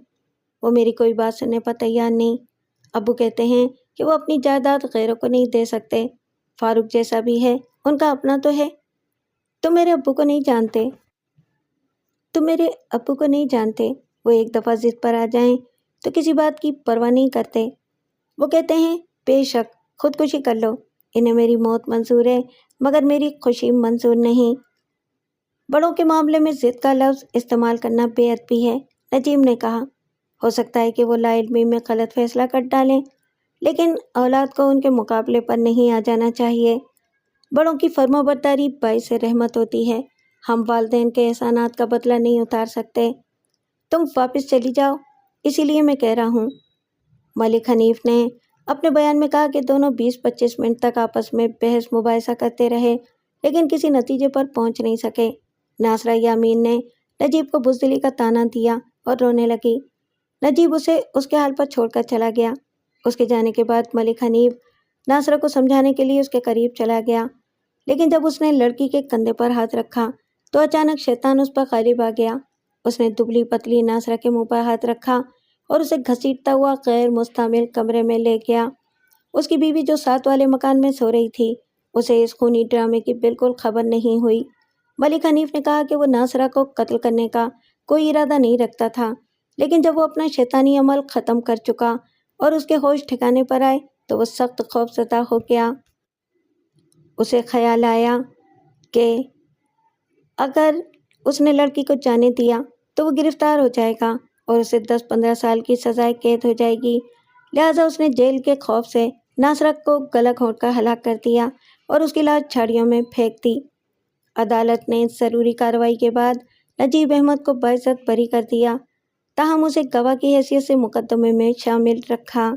وہ میری کوئی بات سننے پر تیار نہیں۔ ابو کہتے ہیں کہ وہ اپنی جائیداد غیروں کو نہیں دے سکتے، فاروق جیسا بھی ہے ان کا اپنا تو ہے۔ تم میرے ابو کو نہیں جانتے، وہ ایک دفعہ ضد پر آ جائیں تو کسی بات کی پرواہ نہیں کرتے۔ وہ کہتے ہیں بے شک خودکشی کر لو، انہیں میری موت منظور ہے مگر میری خوشی منظور نہیں۔ بڑوں کے معاملے میں ضد کا لفظ استعمال کرنا بے ادبی ہے، نجیب نے کہا۔ ہو سکتا ہے کہ وہ لا علمی میں غلط فیصلہ کر ڈالیں، لیکن اولاد کو ان کے مقابلے پر نہیں آ جانا چاہیے۔ بڑوں کی فرمانبرداری باعث رحمت ہوتی ہے، ہم والدین کے احسانات کا بدلہ نہیں اتار سکتے۔ تم واپس چلی جاؤ، اسی لیے میں کہہ رہا ہوں۔ ملک حنیف نے اپنے بیان میں کہا کہ دونوں 20-25 منٹ تک آپس میں بحث مباحثہ کرتے رہے لیکن کسی نتیجے پر پہنچ نہیں سکے۔ ناصرہ یامین نے نجیب کو بزدلی کا طعنہ دیا اور رونے لگی۔ نجیب اسے اس کے حال پر چھوڑ کر چلا گیا۔ اس کے جانے کے بعد ملک حنیف ناصرہ کو سمجھانے کے لیے اس کے قریب چلا گیا، لیکن جب اس نے لڑکی کے کندھے پر ہاتھ رکھا تو اچانک شیطان اس پر غالب آ گیا۔ اس نے دبلی پتلی ناصرہ کے منہ پر ہاتھ رکھا اور اسے گھسیٹتا ہوا غیر مستعمل کمرے میں لے گیا۔ اس کی بیوی جو ساتھ والے مکان میں سو رہی تھی، اسے اس خونی ڈرامے کی بالکل خبر نہیں ہوئی۔ ملک حنیف نے کہا کہ وہ ناصرہ کو قتل کرنے کا کوئی ارادہ نہیں رکھتا تھا، لیکن جب وہ اپنا شیطانی عمل ختم کر چکا اور اس کے ہوش ٹھکانے پر آئے تو وہ سخت خوف زدہ ہو گیا۔ اسے خیال آیا کہ اگر اس نے لڑکی کو جانے دیا تو وہ گرفتار ہو جائے گا اور اسے 10-15 سال کی سزائے قید ہو جائے گی، لہٰذا اس نے جیل کے خوف سے ناصرہ کو گلا گھونٹ کر ہلاک کر دیا اور اس کی لاش جھاڑیوں میں پھینک دی۔ عدالت نے ضروری کارروائی کے بعد نجیب احمد کو باعزت بری کر دیا، تاہم اسے گواہ کی حیثیت سے مقدمے میں شامل رکھا۔